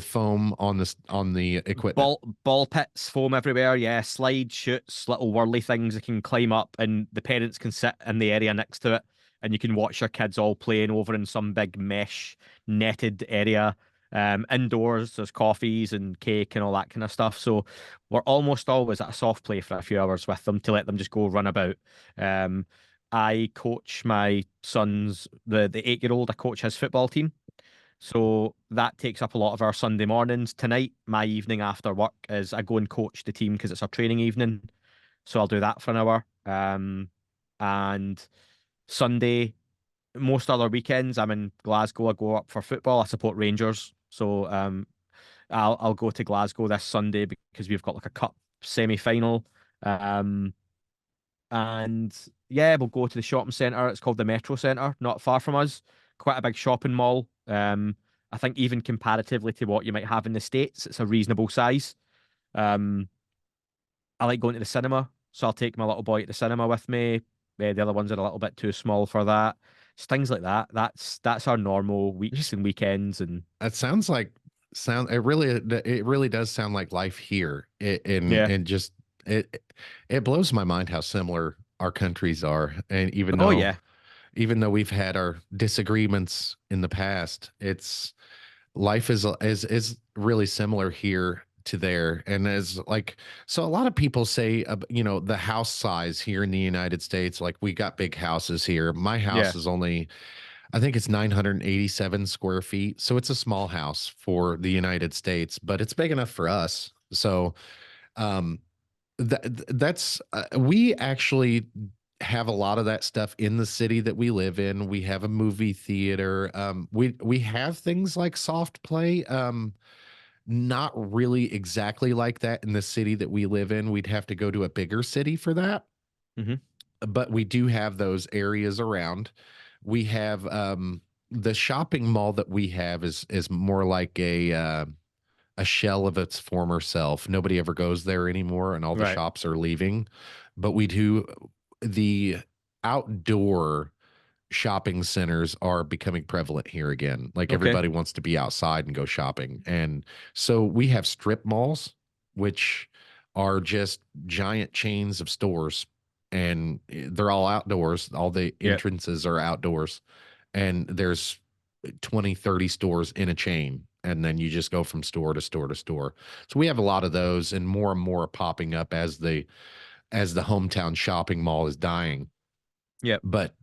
foam on the equipment. ball pits, foam everywhere. Yeah, slide chutes, little whirly things you can climb up, and the parents can sit in the area next to it, and you can watch your kids all playing over in some big mesh netted area. Indoors, there's coffees and cake and all that kind of stuff. So we're almost always at a soft play for a few hours with them to let them just go run about. Um, I coach my son's the 8 year old. I coach his football team. So that takes up a lot of our Sunday mornings. Tonight, my evening after work is I go and coach the team because it's our training evening. So I'll do that for an hour. And Sunday, most other weekends, I'm in Glasgow. I go up for football. I support Rangers. So I'll go to Glasgow this Sunday because we've got like a cup semi-final. Um, and yeah, we'll go to the shopping centre. It's called the Metro Centre, not far from us. Quite a big shopping mall. I think even comparatively to what you might have in the States, it's a reasonable size. Um, I like going to the cinema, so I'll take my little boy to the cinema with me. The other ones are a little bit too small for that. Just things like that. That's our normal weeks Just and weekends, and It sounds like it really does sound like life here. yeah. Just it it blows my mind how similar our countries are. And Oh yeah, even though we've had our disagreements in the past, it's life is really similar here to there. And as like, so a lot of people say, the house size here in the United States, like we got big houses here. My yeah, house is only, I think it's 987 square feet. So it's a small house for the United States, but it's big enough for us. So um, that's we actually have a lot of that stuff in the city that we live in. We have a movie theater. We have things like soft play. Not really exactly like that in the city that we live in. We'd have to go to a bigger city for that, hmm but we do have those areas around. We have the shopping mall that we have is more like a shell of its former self. Nobody ever goes there anymore, and all the right, shops are leaving. But we do the outdoor shopping centers are becoming prevalent here again. Like okay, everybody wants to be outside and go shopping. And so we have strip malls, which are just giant chains of stores, and they're all outdoors. All the yeah, entrances are outdoors, and there's 20, 30 stores in a chain. And then you just go from store to store to store. So we have a lot of those, and more are popping up as the hometown shopping mall is dying. yeah. But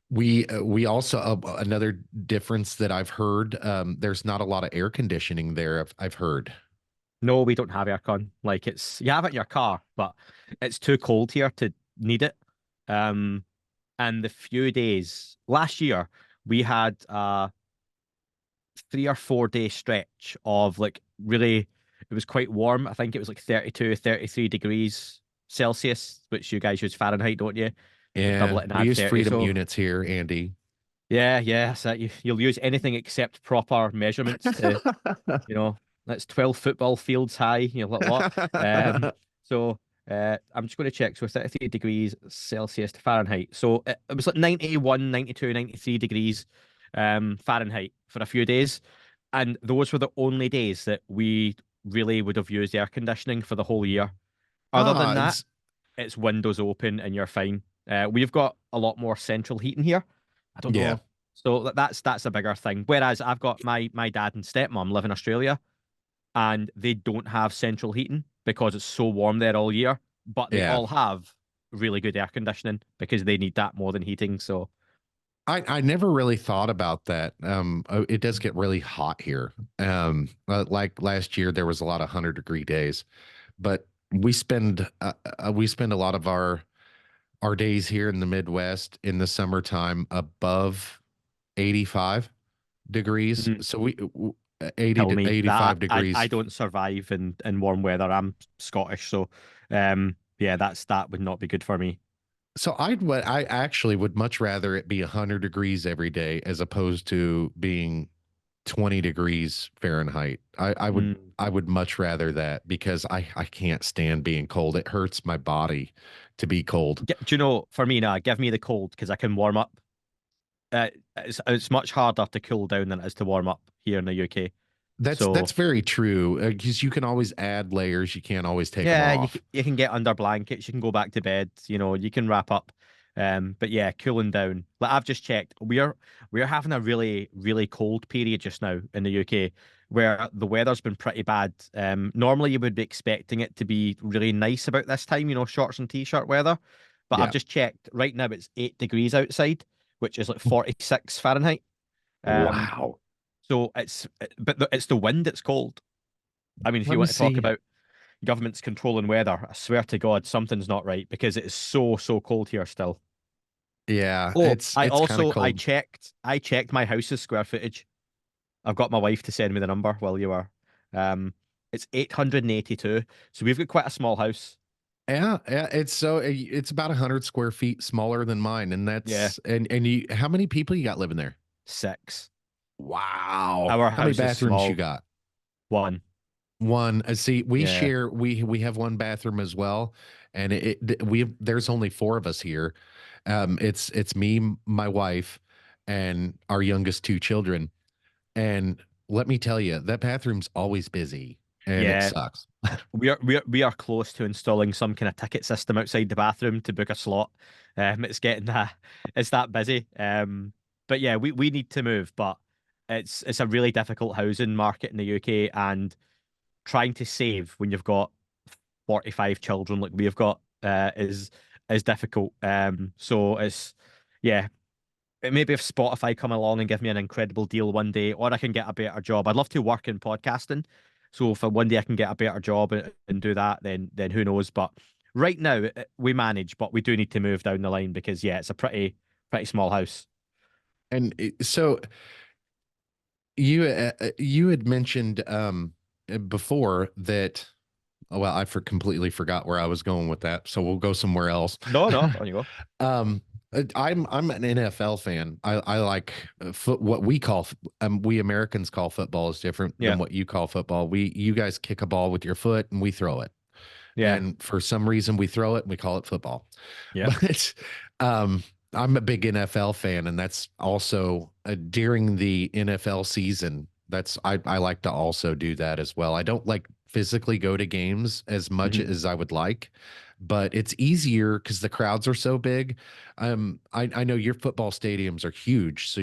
we also another difference that I've heard, there's not a lot of air conditioning there. I've heard. No, we don't have aircon. Like you have it in your car, but it's too cold here to. need it. And the few days last year, we had a 3 or 4 day stretch of like really, it was quite warm. I think it was like 32, 33 degrees Celsius, which you guys use Fahrenheit, don't you? Like double Yeah, it and we add use 30. freedom So units here, Andy. yeah, yeah. So you'll use anything except proper measurements to, you know, that's 12 football fields high. You know, what? So I'm just going to check. So 33 degrees Celsius to Fahrenheit. So it was like 91, 92, 93 degrees Fahrenheit for a few days. And those were the only days that we really would have used air conditioning for the whole year. Other than Ah, that, it's windows open and you're fine. We've got a lot more central heating here. I don't yeah, know. So that's a bigger thing. Whereas I've got my dad and stepmom live in Australia and they don't have central heating because it's so warm there all year. But they yeah. all have really good air conditioning because they need that more than heating. So I never really thought about that. It does get really hot here. Like last year, there was a lot of 100-degree days, but we spend a lot of our days here in the Midwest in the summertime above 85 degrees. mm, So 80 kill to me. That 85 I degrees. don't survive in warm weather. I'm Scottish, so yeah, that would not be good for me. I actually would much rather it be 100 degrees every day as opposed to being 20 degrees Fahrenheit. Mm. I would much rather that because I can't stand being cold. It hurts my body to be cold. Do you know, for me now, give me the cold because I can warm up. It's much harder to cool down than it is to warm up here in the UK. That's So very true because you can always add layers. You can't always take them yeah, off. you can get under blankets, you can go back to bed, you can wrap up. But yeah, cooling down. Like I've just checked, we're having a really, really cold period just now in the UK where the weather's been pretty bad. Normally you would be expecting it to be really nice about this time, shorts and t-shirt weather. But I've Yeah. just checked, right now it's 8 degrees outside, which is like 46 Fahrenheit. Um, Wow. so it's the wind that's cold. I mean, if Let you me want to talk see. about government's controlling weather, I swear to God, something's not right because it is so, so cold here still. Yeah, Oh, it's kind of I cold. checked my house's square footage. I've got my wife to send me the number while you are. Um, it's 882. So we've got quite a small house. Yeah, yeah, it's about 100 square feet smaller than mine, and Yeah, you how many people you got living there? 6. Wow. Our How many house is bathrooms you small. got? 1. One. See, Yeah. we have one bathroom as well, and there's only four of us here. It's me, my wife, and our youngest two children. And let me tell you, that bathroom's always busy, and it Yeah. sucks. We are close to installing some kind of ticket system outside the bathroom to book a slot. It's getting that it's that busy. But yeah, we need to move, but it's a really difficult housing market in the UK, and trying to save when you've got 45 children like we've got is difficult. So it's yeah, maybe if Spotify come along and give me an incredible deal one day, or I can get a better job. I'd love to work in podcasting. So if one day I can get a better job and do that, then who knows? But right now we manage, but we do need to move down the line because yeah, it's a pretty small house. So you had mentioned before that. Oh, well, completely forgot where I was going with that, so we'll go somewhere else. No, no, on you go. um, I'm an NFL fan. I like what we call we Americans call football is different than Yeah, what you call football. You guys kick a ball with your foot and we throw it, yeah, and for some reason we throw it and we call it football. yeah. But um, I'm a big NFL fan, and that's also during the NFL season. I like to also do that as well. I don't like physically go to games as much Hmm. as I would like, but it's easier because the crowds are so big. I know your football stadiums are huge, so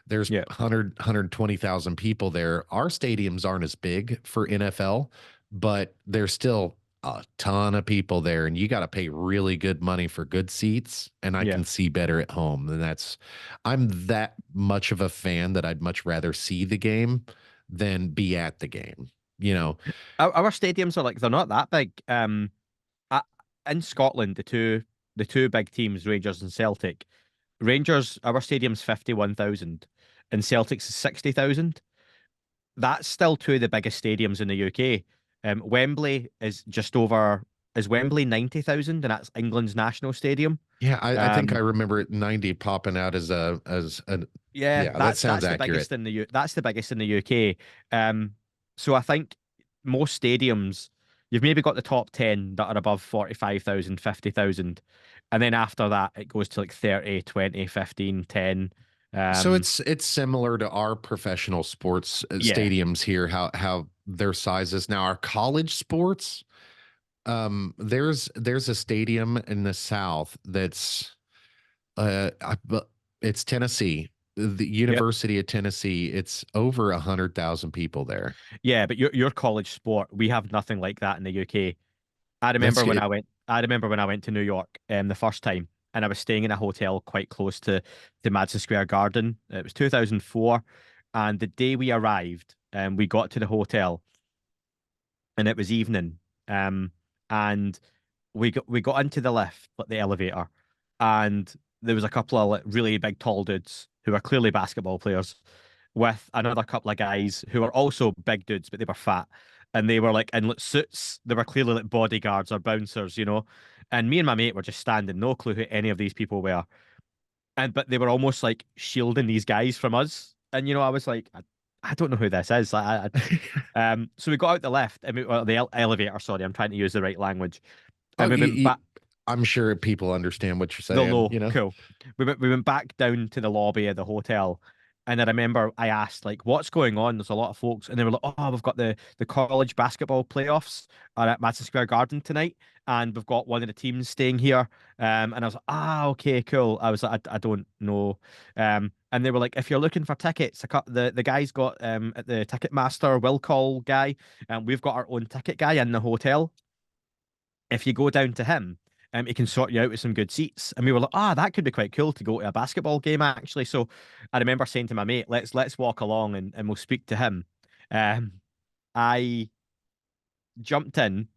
there's Yeah, 120,000 people there. Our stadiums aren't as big for NFL, but there's still a ton of people there, and you got to pay really good money for good seats, and I yeah. can see better at home. And I'm that much of a fan that I'd much rather see the game than be at the game, you know. Our stadiums are like they're not that big. I, in Scotland, the two. the two big teams, Rangers and Celtic. Rangers, our stadium's 51,000 and Celtic's is 60,000. That's still two of the biggest stadiums in the UK. Wembley is just over, is Wembley 90,000, and that's England's national stadium. Yeah, I think I Um, remember 90 popping out as a yeah, yeah, that sounds that's the accurate. biggest in the that's the biggest in the UK. So I think most stadiums, you've maybe got the top 10 that are above 45,000, 50,000, and then after that it goes to like 30, 20, 15, 10. So Um, it's similar to our professional sports yeah, stadiums here, how their sizes. Now our college sports, there's a stadium in the South that's it's Tennessee, the yep. University of Tennessee. It's over 100,000 people there. Yeah, but your college sport, we have nothing like that in the UK. That's it. I remember when I went to New York the first time, and I was staying in a hotel quite close to Madison Square Garden. It was 2004, and the day we arrived, we got to the hotel, and it was evening. And we got into the lift, like the elevator, and there was a couple of like, really big tall dudes who were clearly basketball players, with another couple of guys who were also big dudes, but they were fat, and they were like in like, suits. They were clearly like bodyguards or bouncers, you know. And me and my mate were just standing, no clue who any of these people were, and but they were almost like shielding these guys from us. And you know, I was like, I don't know who this is. So we got out the lift and the elevator. Sorry, I'm trying to use the right language. And Oh, we went back. I'm sure people understand what you're They'll saying, know. you know? Cool. We went back down to the lobby of the hotel, and I remember I asked like, "What's going on?" There's a lot of folks, and they were like, "Oh, we've got the college basketball playoffs are at Madison Square Garden tonight, and we've got one of the teams staying here." And I was like, "Ah, okay, cool." I was like, "I don't know." And they were like, "If you're looking for tickets, the guy's got at the Ticketmaster will call guy, and we've got our own ticket guy in the hotel. If you go down to him, he can sort you out with some good seats." And we were like, that could be quite cool to go to a basketball game, actually. So I remember saying to my mate, let's walk along and we'll speak to him. Um, I jumped in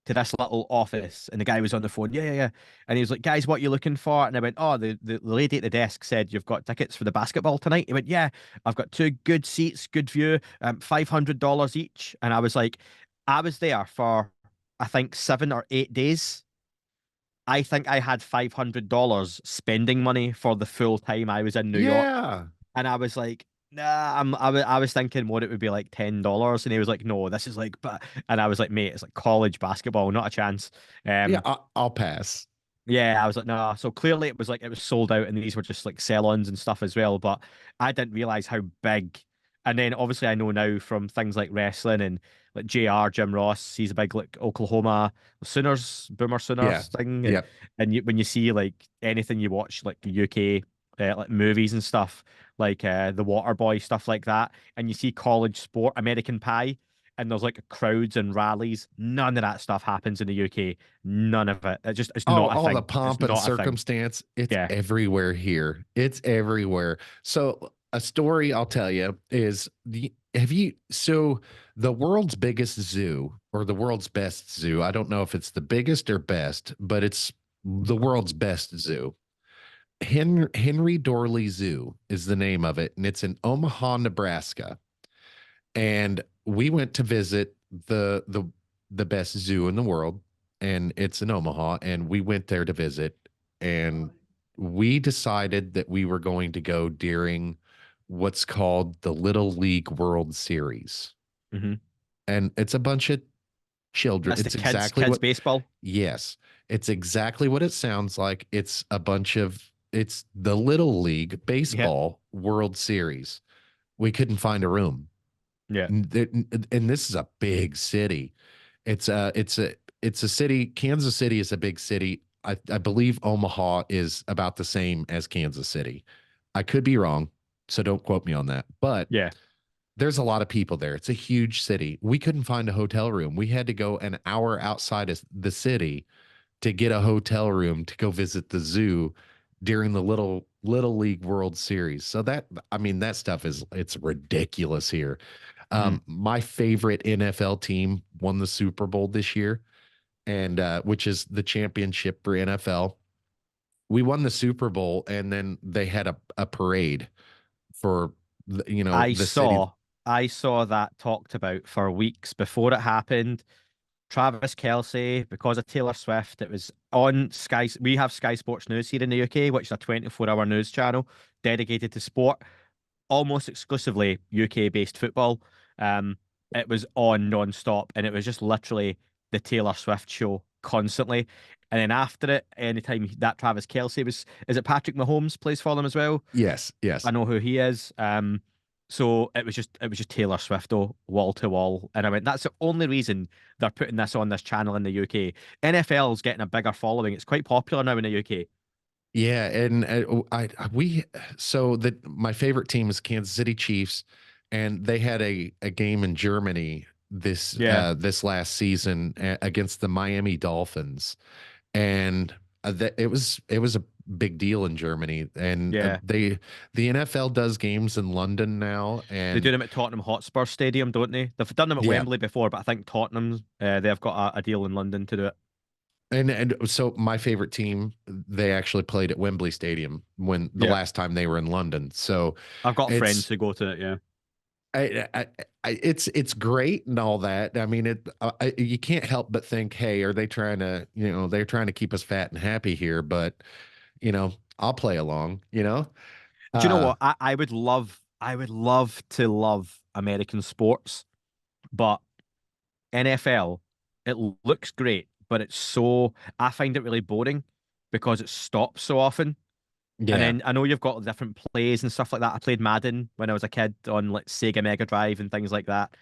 to this little office and the guy was on the phone. Yeah, yeah, yeah. And he was like, "Guys, what are you looking for?" And I went, "Oh, the lady at the desk said you've got tickets for the basketball tonight." He went, "Yeah, I've got two good seats, good view, $500 each." And I was like, I was there for, I think, 7 or 8 days. I think I had $500 spending money for the full time I was in New York. Yeah. And I was like, nah, I was thinking what it would be like $10. And he was like, no, this is like, but, and I was like, mate, it's like college basketball, not a chance. Yeah, Um, I'll pass. yeah, I was like, no. So clearly it was like it was sold out, and these were just like sell-ons and stuff as well. But I didn't realize how big. And then obviously I know now from things like wrestling and like JR, Jim Ross, he's a big like Oklahoma Sooners, Boomer Yeah. Sooners thing. And Yeah. when you see like anything you watch like UK like movies and stuff, like the Waterboy stuff like that, and you see college sport, American Pie, and there's like crowds and rallies. None of that stuff happens in the UK. None of it. It's Oh, not a all the thing. It's pomp and not a thing. circumstance, it's Yeah. everywhere here. It's everywhere. So a story I'll tell you is the world's biggest zoo or the world's best zoo, I don't know if it's the biggest or best, but it's the world's best zoo. Henry Dorley Zoo is the name of it, and it's in Omaha, Nebraska. And we went to visit the best zoo in the world, and it's in Omaha, and we went there to visit, and we decided that we were going to go during what's called the Little League World Series. Hmm. And it's a bunch of children. That's the It's kids exactly kids what, baseball. yes, it's exactly what it sounds like. It's the Little League Yeah. Baseball World Series. We couldn't find a room. Yeah. And this is a big city. It's a city. Kansas City is a big city. I believe Omaha is about the same as Kansas City. I could be wrong, so don't quote me on that. But Yeah. there's a lot of people there. It's a huge city. We couldn't find a hotel room. We had to go an hour outside of the city to get a hotel room to go visit the zoo during the Little League World Series. So that, I mean, that stuff it's ridiculous here. Hmm. My favorite NFL team won the Super Bowl this year, and which is the championship for NFL. we won the Super Bowl, and then they had a parade for I the city. saw I saw that talked about for weeks before it happened. Travis Kelce, because of Taylor Swift, it was on Sky. We have Sky Sports News here in the UK, which is a 24-hour news channel dedicated to sport, almost exclusively UK-based football. Um, it was on non-stop, and it was just literally the Taylor Swift show constantly. And then after it, anytime that Travis Kelce was, is it Patrick Mahomes plays for them as well? Yes, I yes. know who he is. So it was just Taylor Swift though, wall to wall, and I went, that's the only reason they're putting this on this channel in the UK. NFL's getting a bigger following. It's quite popular now in the UK. Yeah, and we so that my favorite team is Kansas City Chiefs, and they had a game in Germany Yeah, this last season against the Miami Dolphins, and it was a big deal in Germany, and yeah. the NFL does games in London now, They do and them at Tottenham Hotspur Stadium, don't they? They've done them at yeah, Wembley before, but I think Tottenham, they've got a deal in London to do it. and so my favorite team, they actually played at Wembley Stadium when the Yeah, last time they were in London, so I've got friends it's who go to it. Yeah. it's great and all that. I mean, you can't help but think, hey, are they trying to, they're trying to keep us fat and happy here, but I'll play along, Do you know uh what? I would love to love American sports, but NFL, it looks great, but I find it really boring because it stops so often. And yeah, then I know you've got different plays and stuff like that. I played Madden when I was a kid on like Sega Mega Drive and things like that.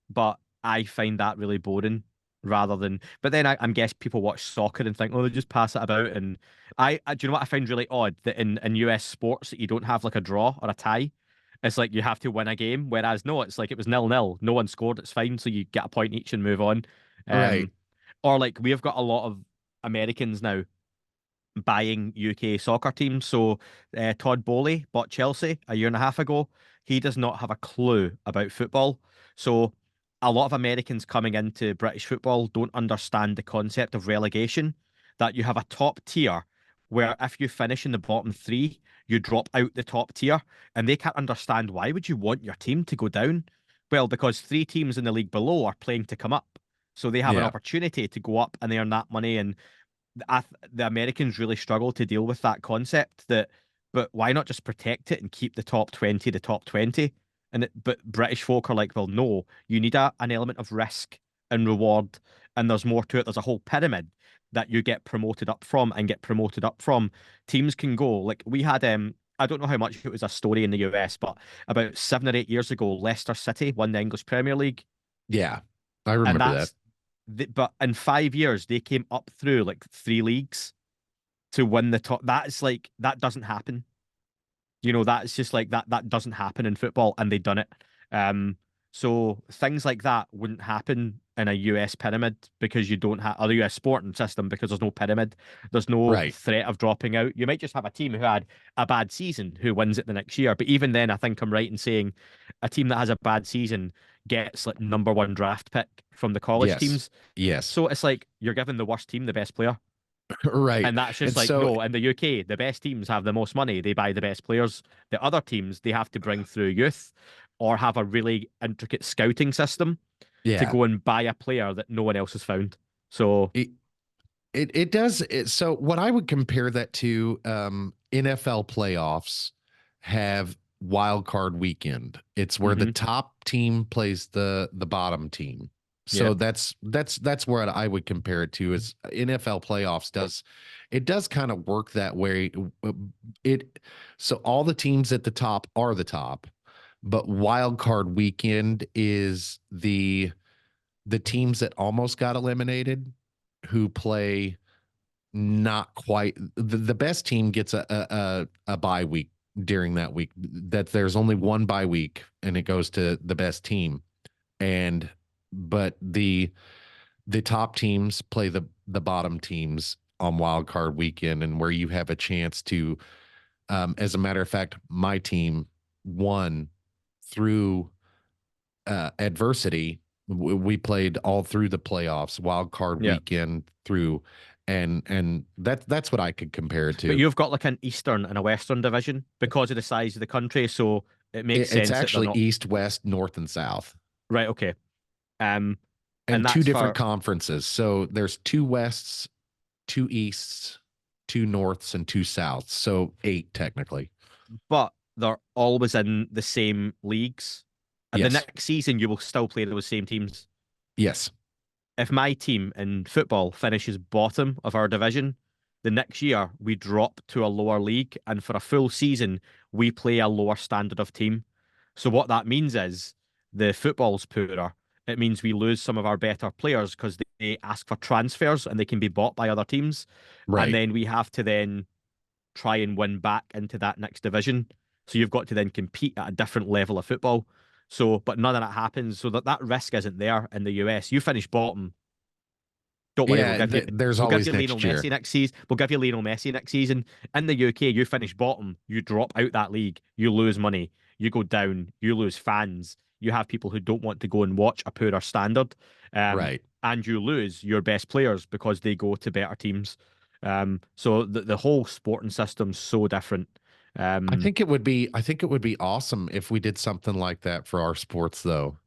But I find that really boring rather than. But then I'm guess people watch soccer and think, oh, they just pass it about. And do you know what I find really odd that in US sports that you don't have like a draw or a tie. It's like you have to win a game, whereas no, it's like it was 0-0. No one scored. It's fine, so you get a point each and move on. right, Um, or like we've got a lot of Americans now buying UK soccer teams. So Todd Bowley bought Chelsea a year and a half ago. He does not have a clue about football. So a lot of Americans coming into British football don't understand the concept of relegation, that you have a top tier where if you finish in the bottom three, you drop out the top tier. And they can't understand why would you want your team to go down? Well, because three teams in the league below are playing to come up. So they have an yeah, opportunity to go up and earn that money. And the Americans really struggle to deal with that concept but why not just protect it and keep the top 20 the top 20? But British folk are like, well, no, you need an element of risk and reward, and there's more to it. There's a whole pyramid that you get promoted up from and get promoted up from. Teams can go, like we had, I don't know how much it was a story in the US, but about 7 or 8 years ago, Leicester City won the English Premier League. yeah, I And remember that. but in 5 years, they came up through like three leagues to win the top. That's like that doesn't happen. That's just like that doesn't happen in football, and they done it. Um, so things like that wouldn't happen in a US pyramid because you don't have or a US sporting system because there's no pyramid. There's no Right. threat of dropping out. You might just have a team who had a bad season who wins it the next year. But even then, I think I'm right in saying a team that has a bad season gets like number one draft pick from the college Yes. teams. Yes. So it's like you're giving the worst team the best player. Right. And that's just And like, so, no, in the UK, the best teams have the most money. They buy the best players. The other teams, they have to bring through youth or have a really intricate scouting system to yeah, go and buy a player that no one else has found. So, it it does so what I would compare that to, NFL playoffs have wild card weekend. It's where the hmm top team plays the bottom team. yeah, So that's where I would compare it to is NFL playoffs does kind of work that way. It so all the teams at the top are the top, but wild card weekend is the teams that almost got eliminated who play not quite the best team gets a bye week during that week, that there's only one bye week and it goes to the best team, and but the top teams play the bottom teams on wild card weekend, and where you have a chance to, as a matter of fact, my team won through adversity. We played all through the playoffs, wild card yeah. weekend through, and that's what I could compare it But to. you've got like an Eastern and a Western division because of the size of the country, so it makes It's sense that they're actually not East, West, North, and South, right. Okay, um, and and two that's different for conferences. So there's two Wests, two Easts, two Norths, and two Souths. So eight technically. but they're always in the same leagues. And the Yes. next season, you will still play those same teams. Yes. If my team in football finishes bottom of our division, the next year we drop to a lower league, and for a full season, we play a lower standard of team. So what that means is the football's poorer. It means we lose some of our better players because they ask for transfers and they can be bought by other teams. And Right. then we have to then try and win back into that next division. So you've got to then compete at a different level of football. So, but none of that happens. So that risk isn't there in the US. You finish bottom. Don't worry, Yeah. There's we'll give always you Lionel next year. Messi next season. We'll give you Lionel Messi next season. In the UK, you finish bottom, you drop out that league, you lose money, you go down, you lose fans. You have people who don't want to go and watch a poorer standard, Right. and you lose your best players because they go to better teams. So the whole sporting system's so different. Um, I think it would be awesome if we did something like that for our sports though.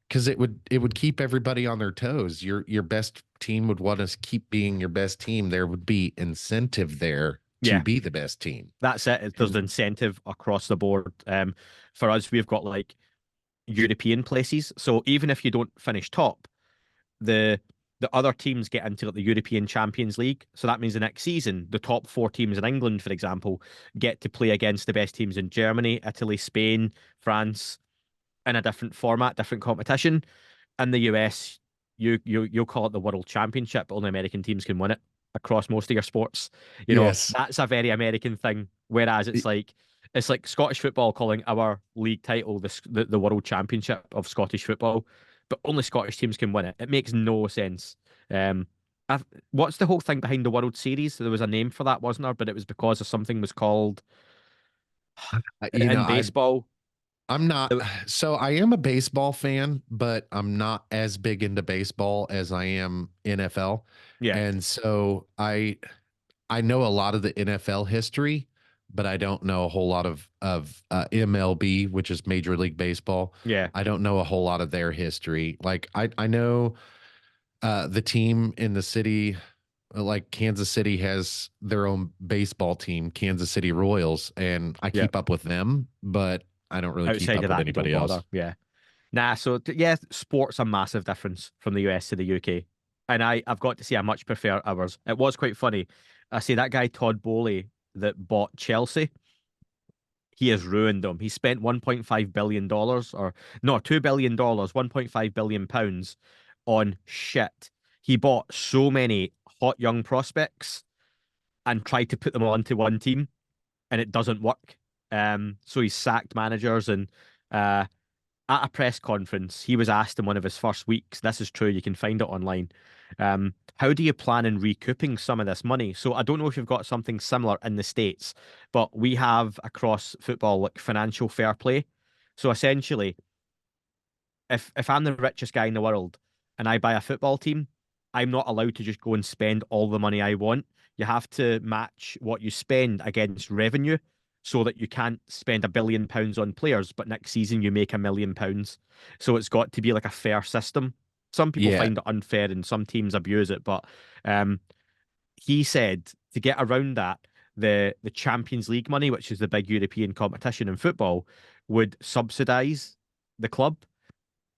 Because it would keep everybody on their toes. Your best team would want to keep being your best team. There would be incentive there to yeah, be the best team. that's it. There's And incentive across the board. For us, we've got like European places. So even if you don't finish top, the the other teams get into like the European Champions League. So that means the next season, the top four teams in England, for example, get to play against the best teams in Germany, Italy, Spain, France, in a different format, different competition. In the US, you'll call it the World Championship, but only American teams can win it across most of your sports. yes, That's a very American thing. Whereas it's like Scottish football calling our league title the World Championship of Scottish football, but only Scottish teams can win it. It makes no sense. Um, what's the whole thing behind the World Series? There was a name for that, wasn't there? But it was because of something was called you know, in baseball. I'm not, uh, so I am a baseball fan, but I'm not as big into baseball as I am NFL. Yeah, And so I know a lot of the NFL history, but I don't know a whole lot of MLB, which is Major League Baseball. yeah, I don't know a whole lot of their history. Like I know the team in the city, like Kansas City has their own baseball team, Kansas City Royals, and I yeah. keep up with them, but I don't really keep Outside up of with that, you don't anybody bother. else. Yeah. Nah, so yeah, sport's a massive difference from the US to the UK. And I've got to say I much prefer ours. It was quite funny. I say that guy Todd Bowley that bought Chelsea, he has ruined them. He spent $1.5 billion or no, $2 billion, 1.5 billion pounds on shit. He bought so many hot young prospects and tried to put them onto one team and it doesn't work. So he's sacked managers and uh at a press conference, he was asked in one of his first weeks, this is true, you can find it online. How do you plan on recouping some of this money? So I don't know if you've got something similar in the States, but we have across football like financial fair play. So essentially, if I'm the richest guy in the world and I buy a football team, I'm not allowed to just go and spend all the money I want. You have to match what you spend against revenue so that you can't spend £1 billion on players, but next season you make £1 million. So it's got to be like a fair system. Some people Yeah, find it unfair and some teams abuse it, but um, he said to get around that, the Champions League money, which is the big European competition in football, would subsidise the club.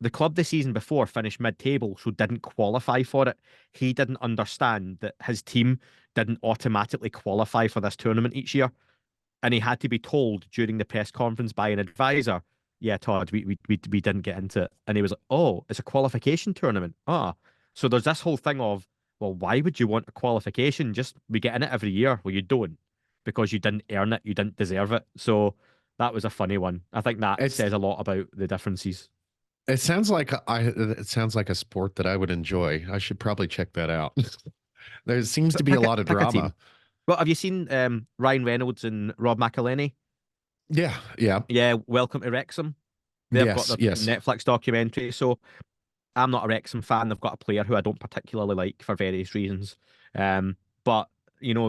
The club the season before finished mid-table, so didn't qualify for it. He didn't understand that his team didn't automatically qualify for this tournament each year, and he had to be told during the press conference by an advisor, "Yeah, Todd, we didn't get into it," and he was like, "Oh, it's a qualification tournament." So there's this whole thing of, well, why would you want a qualification? Just we get in it every year. Well, you don't because you didn't earn it, you didn't deserve it. So that was a funny one. I think that it's says a lot about the differences. it sounds like it sounds like a sport that I would enjoy. I should probably check that out. There seems to be a Pick a lot of pick a team. drama. Well, have you seen Ryan Reynolds and Rob McElhenney? Yeah, yeah, Yeah, Welcome to Wrexham. They've got yes, their yes. Netflix documentary. So I'm not a Wrexham fan. They've got a player who I don't particularly like for various reasons. Um, But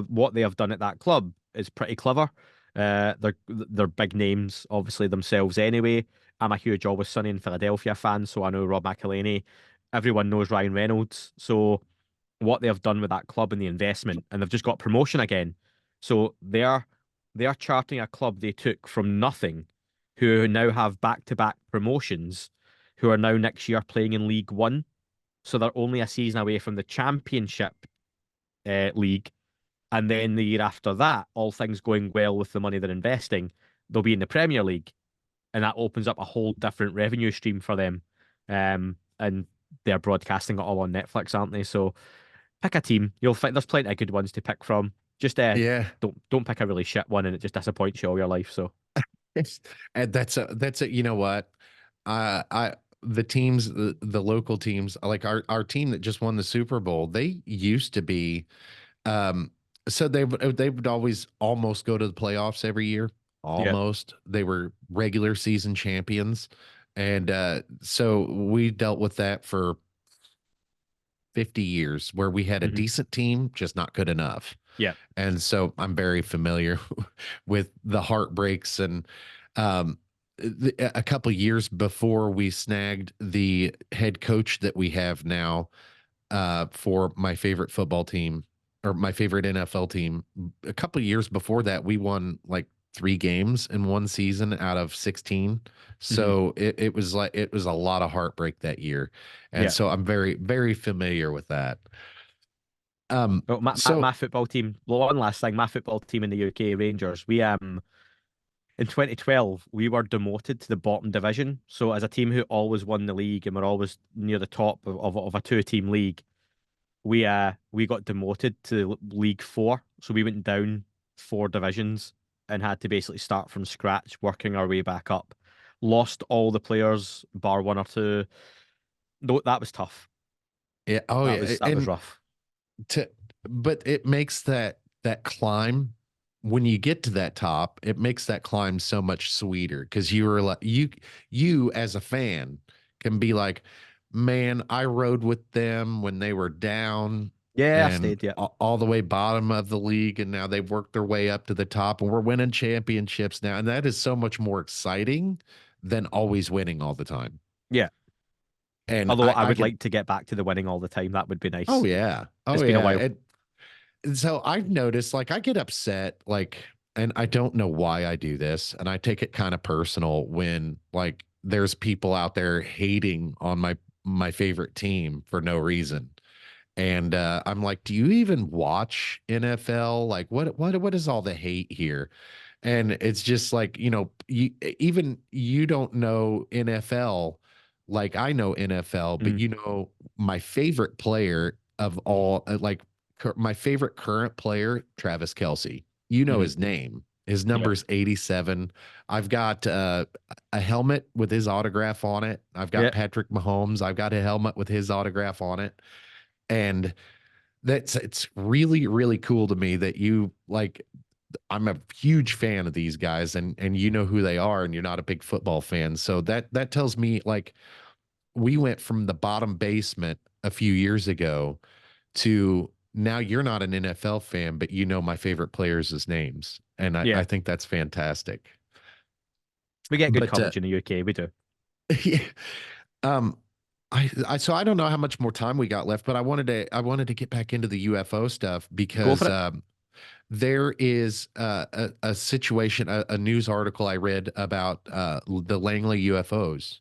what they have done at that club is pretty clever. They're big names, obviously themselves. Anyway, I'm a huge Always Sunny in Philadelphia fan, so I know Rob McElhenney. Everyone knows Ryan Reynolds. So what they have done with that club and the investment, and they've just got promotion again. So they are charting a club they took from nothing, who now have back-to-back promotions, who are now next year playing in League One. So they're only a season away from the Championship league. And then the year after that, all things going well with the money they're investing, they'll be in the Premier League. And that opens up a whole different revenue stream for them. And they're broadcasting it all on Netflix, aren't they? So pick a team. You'll find there's plenty of good ones to pick from. Just Yeah. don't pick a really shit one and it just disappoints you all your life. So And that's a you know what? I the teams, the local teams, like our team that just won the Super Bowl, they used to be so they would always almost go to the playoffs every year. yeah. Almost. They were regular season champions. And so we dealt with that for 50 years where we had a Hmm. decent team, just not good enough. Yeah. And so I'm very familiar with the heartbreaks and um, a couple years before we snagged the head coach that we have now for my favorite football team or my favorite NFL team. A couple years before that, we won like 3 games in one season out of 16. Hmm. So it was like it was a lot of heartbreak that year. And Yeah. so I'm very, very familiar with that. Um, Well, my so football team. Well, one last thing, my football team in the UK, Rangers. We in 2012 we were demoted to the bottom division. So as a team who always won the league and were always near the top of a two-team league, we got demoted to League Four. So we went down 4 divisions and had to basically start from scratch, working our way back up. Lost all the players, bar one or two. No, that was tough. yeah, oh yeah, That was and rough. to but it makes that climb when you get to that top, it makes that climb so much sweeter because you were like you as a fan can be like, man, I rode with them when they were down Yeah, I and stayed. Yeah, all the way bottom of the league, and now they've worked their way up to the top, and we're winning championships now, and that is so much more exciting than always winning all the time. yeah. And Although I I would can, like to get back to the winning all the time. That would be oh nice. yeah, oh It's been a yeah, while. and so I've noticed, like, I get upset, like, and I don't know why I do this, and I take it kind of personal when, like, there's people out there hating on my favorite team for no reason. And I'm like, do you even watch NFL? Like, what is all the hate here? And it's just like, even you don't know NFL like I know NFL, but Mm, my favorite player of all, like my favorite current player, Travis Kelsey. You know mhm. his name. His Yeah, number's 87. I've got a helmet with his autograph on it. I've got yeah, Patrick Mahomes. I've got a helmet with his autograph on it. And it's really, really cool to me that you like I'm a huge fan of these guys and you know who they are and you're not a big football fan. So that tells me like we went from the bottom basement a few years ago to now you're not an NFL fan, but you know my favorite players' names. And I yeah. think that's fantastic. We get good But coverage in the UK. We do. yeah, um so I don't know how much more time we got left, but I wanted to get back into the UFO stuff Go for because it. there is a situation, a news article I read about the Langley UFOs,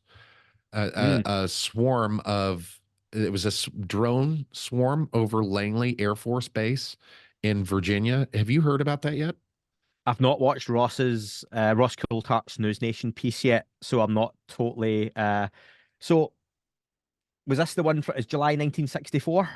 Mm. a swarm of, it was a drone swarm over Langley Air Force Base in Virginia. Have you heard about that yet? I've not watched Ross Coulthart's News Nation piece yet, so I'm not totally. So was this the one for? Is July 1964?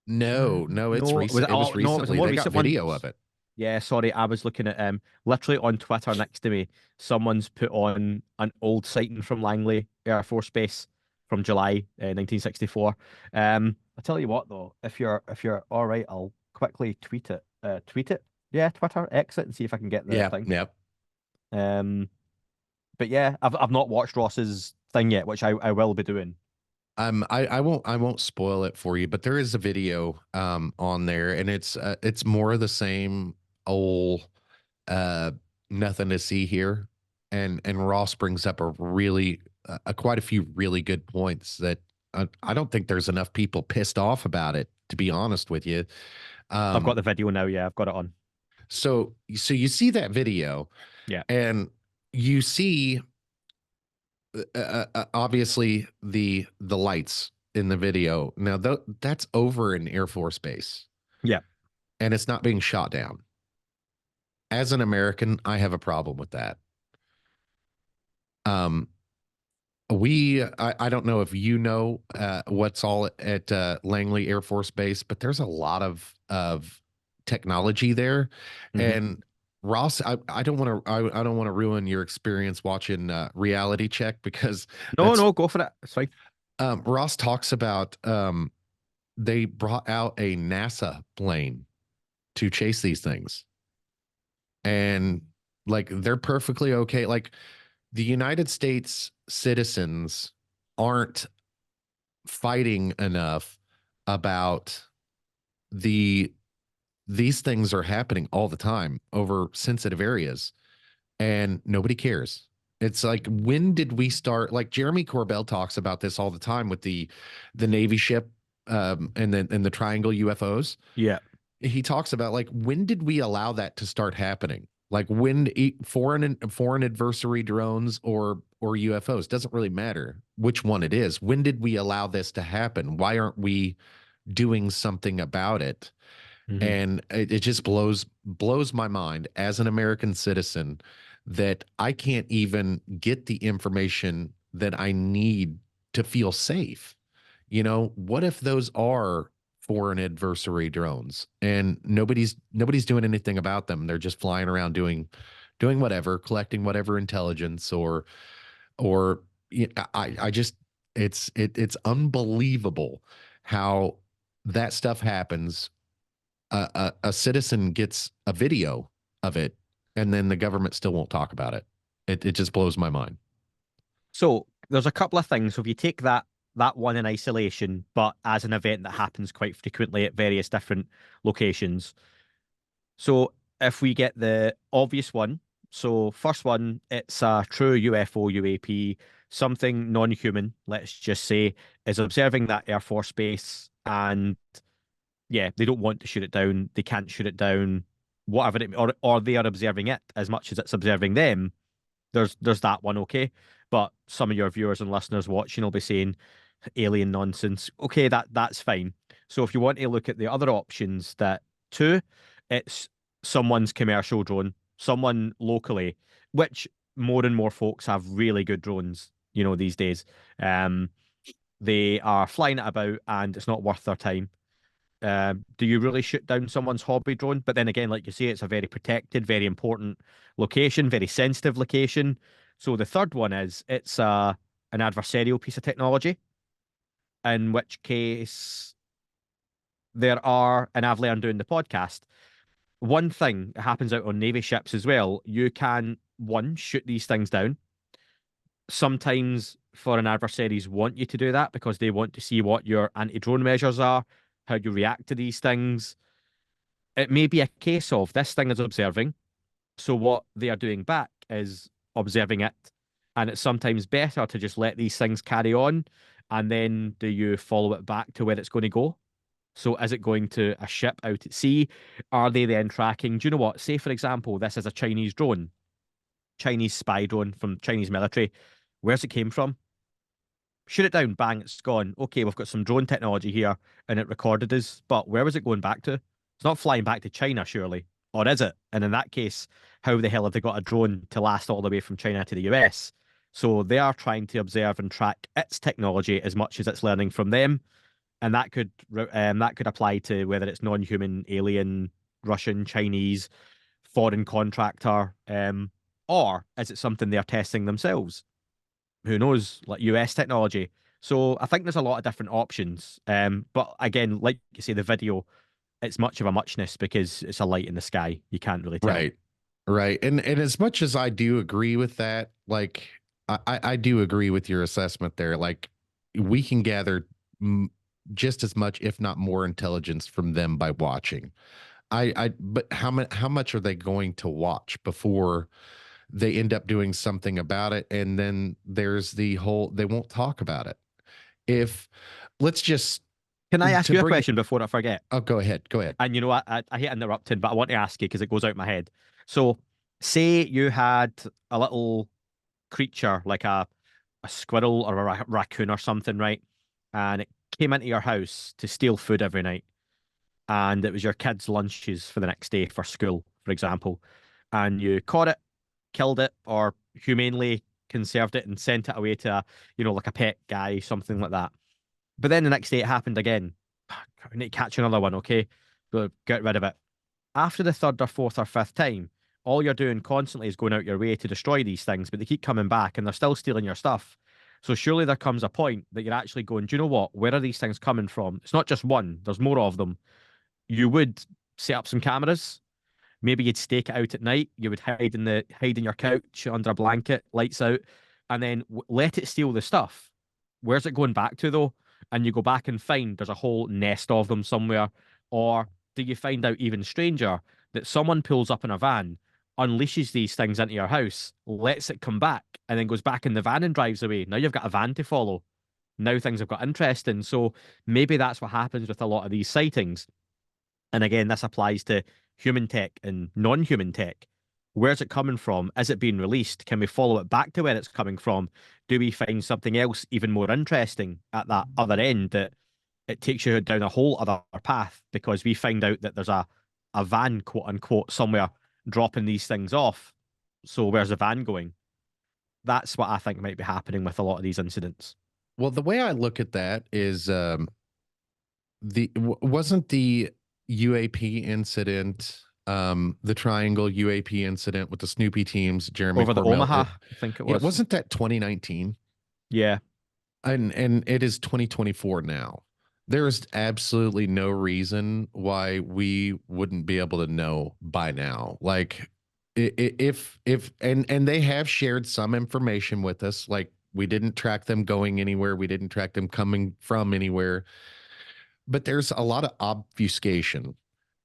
No, no, it's No, was recent. it? It was Oh no, it was a recently. more They got recent one. video of it. Yeah, sorry, I was looking at literally on Twitter next to me, someone's put on an old sighting from Langley Air Force Base from July 1964. I tell you what though, if you're all right, I'll quickly tweet it. Tweet it? Yeah, Twitter, exit and see if I can get the Yeah, thing. yeah. Um, but yeah, I've not watched Ross's thing yet, which I will be doing. I won't spoil it for you, but there is a video on there, and it's more of the same old uh nothing to see here. And Ross brings up a really quite a few really good points that I don't think there's enough people pissed off about it, to be honest with you. I've got Um the video now. Yeah, I've got it on. so you see that video, Yeah. and you see obviously the lights in the video. Now that's over an Air Force base, Yeah. and it's not being shot down. As an American, I have a problem with that. Um, I don't know if you know what's all at Langley Air Force Base, but there's a lot of technology there. Hmm. And Ross, I don't want to I don't want to ruin your experience watching Reality Check, because No, that's no, go for it. It's fine. Ross talks about they brought out a NASA plane to chase these things, and like they're perfectly okay. Like the United States citizens aren't fighting enough about the these things are happening all the time over sensitive areas, and nobody cares. It's like, when did we start? Like Jeremy Corbell talks about this all the time with the Navy ship and the triangle UFOs. Yeah. He talks about, like, when did we allow that to start happening? Like, when foreign adversary drones or UFOs, doesn't really matter which one it is. When did we allow this to happen? Why aren't we doing something about it? Hmm. And it just blows my mind as an American citizen that I can't even get the information that I need to feel safe. What if those are foreign adversary drones and nobody's doing anything about them? They're just flying around doing whatever, collecting whatever intelligence, or I just it's unbelievable how that stuff happens. A citizen gets a video of it, and then the government still won't talk about it. It just blows my mind. So there's a couple of things. So if you take that one in isolation, but as an event that happens quite frequently at various different locations. So if we get the obvious one, so first one, it's a true UFO UAP, something non-human, let's just say, is observing that Air Force base, and yeah, they don't want to shoot it down, they can't shoot it down, whatever or they are observing it as much as it's observing them. There's that one, okay. But some of your viewers and listeners watching will be saying alien nonsense. Okay, that's fine. So if you want to look at the other options, that two, it's someone's commercial drone, someone locally, which more and more folks have really good drones, these days. Um, they are flying it about and it's not worth their time. Do you really shoot down someone's hobby drone? But then again, like you say, it's a very protected, very important location, very sensitive location. So the third one is it's an adversarial piece of technology, in which case there are, and I've learned doing the podcast, one thing that happens out on Navy ships as well, you can, one, shoot these things down. Sometimes foreign adversaries want you to do that because they want to see what your anti-drone measures are, how you react to these things. It may be a case of this thing is observing, so what they are doing back is observing it. And it's sometimes better to just let these things carry on. And then do you follow it back to where it's going to go? So is it going to a ship out at sea? Are they then tracking? Do you know what? Say, for example, this is a Chinese drone, Chinese spy drone from Chinese military. Where's it came from? Shoot it down, bang, it's gone. Okay, we've got some drone technology here and it recorded us, but where was it going back to? It's not flying back to China, surely. Or is it? And in that case, how the hell have they got a drone to last all the way from China to the US? So they are trying to observe and track its technology as much as it's learning from them. And that could apply to whether it's non-human, alien, Russian, Chinese, foreign contractor, or is it something they're testing themselves? Who knows, like US technology. So I think there's a lot of different options. But again, like you say, the video, it's much of a muchness because it's a light in the sky. You can't really tell. Right. Right. And as much as I do agree with that, like I do agree with your assessment there. Like, we can gather just as much, if not more, intelligence from them by watching. But how much are they going to watch before they end up doing something about it? And then there's the whole, they won't talk about it. If let's just Can I ask to you a bring it. question before I forget? Oh, go ahead. Go ahead. And you know what? I hate interrupting, but I want to ask you because it goes out my head. So, say you had a little creature like a squirrel or a raccoon or something, right? And it came into your house to steal food every night, and it was your kids' lunches for the next day for school, for example. And you caught it, killed it, or humanely conserved it and sent it away to, like a pet guy, something like that. But then the next day it happened again. We need to catch another one, okay? So get rid of it. After the third or fourth or fifth time, all you're doing constantly is going out your way to destroy these things, but they keep coming back and they're still stealing your stuff. So surely there comes a point that you're actually going, do you know what? Where are these things coming from? It's not just one, there's more of them. You would set up some cameras. Maybe you'd stake it out at night. You would hide in your couch under a blanket, lights out, and then let it steal the stuff. Where's it going back to though? And you go back and find there's a whole nest of them somewhere. Or do you find out even stranger that someone pulls up in a van, unleashes these things into your house, lets it come back, and then goes back in the van and drives away? Now you've got a van to follow. Now things have got interesting. So maybe that's what happens with a lot of these sightings. And again, this applies to human tech and non-human tech. Where's it coming from? Is it being released? Can we follow it back to where it's coming from? Do we find something else even more interesting at that other end that it takes you down a whole other path because we find out that there's a van, quote unquote, somewhere dropping these things off. So where's the van going? That's what I think might be happening with a lot of these incidents. Well, the way I look at that is wasn't the UAP incident, the Triangle UAP incident with the Snoopy teams, Jeremy Over the Cormel. Omaha, I think it was. Wasn't that 2019? Yeah. And it is 2024 now. There is absolutely no reason why we wouldn't be able to know by now. Like if and they have shared some information with us, like we didn't track them going anywhere, we didn't track them coming from anywhere. But there's a lot of obfuscation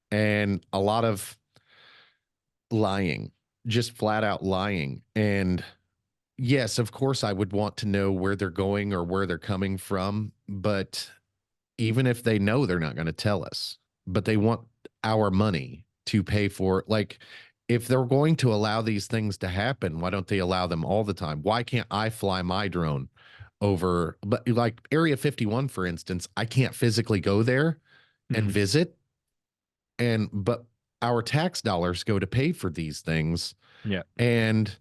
and a lot of lying, just flat out lying. And yes, of course, I would want to know where they're going or where they're coming from. But even if they know, they're not going to tell us. But they want our money to pay for, like, if they're going to allow these things to happen, why don't they allow them all the time? Why can't I fly my drone over, but like Area 51, for instance, I can't physically go there and visit. But our tax dollars go to pay for these things. Yeah. And,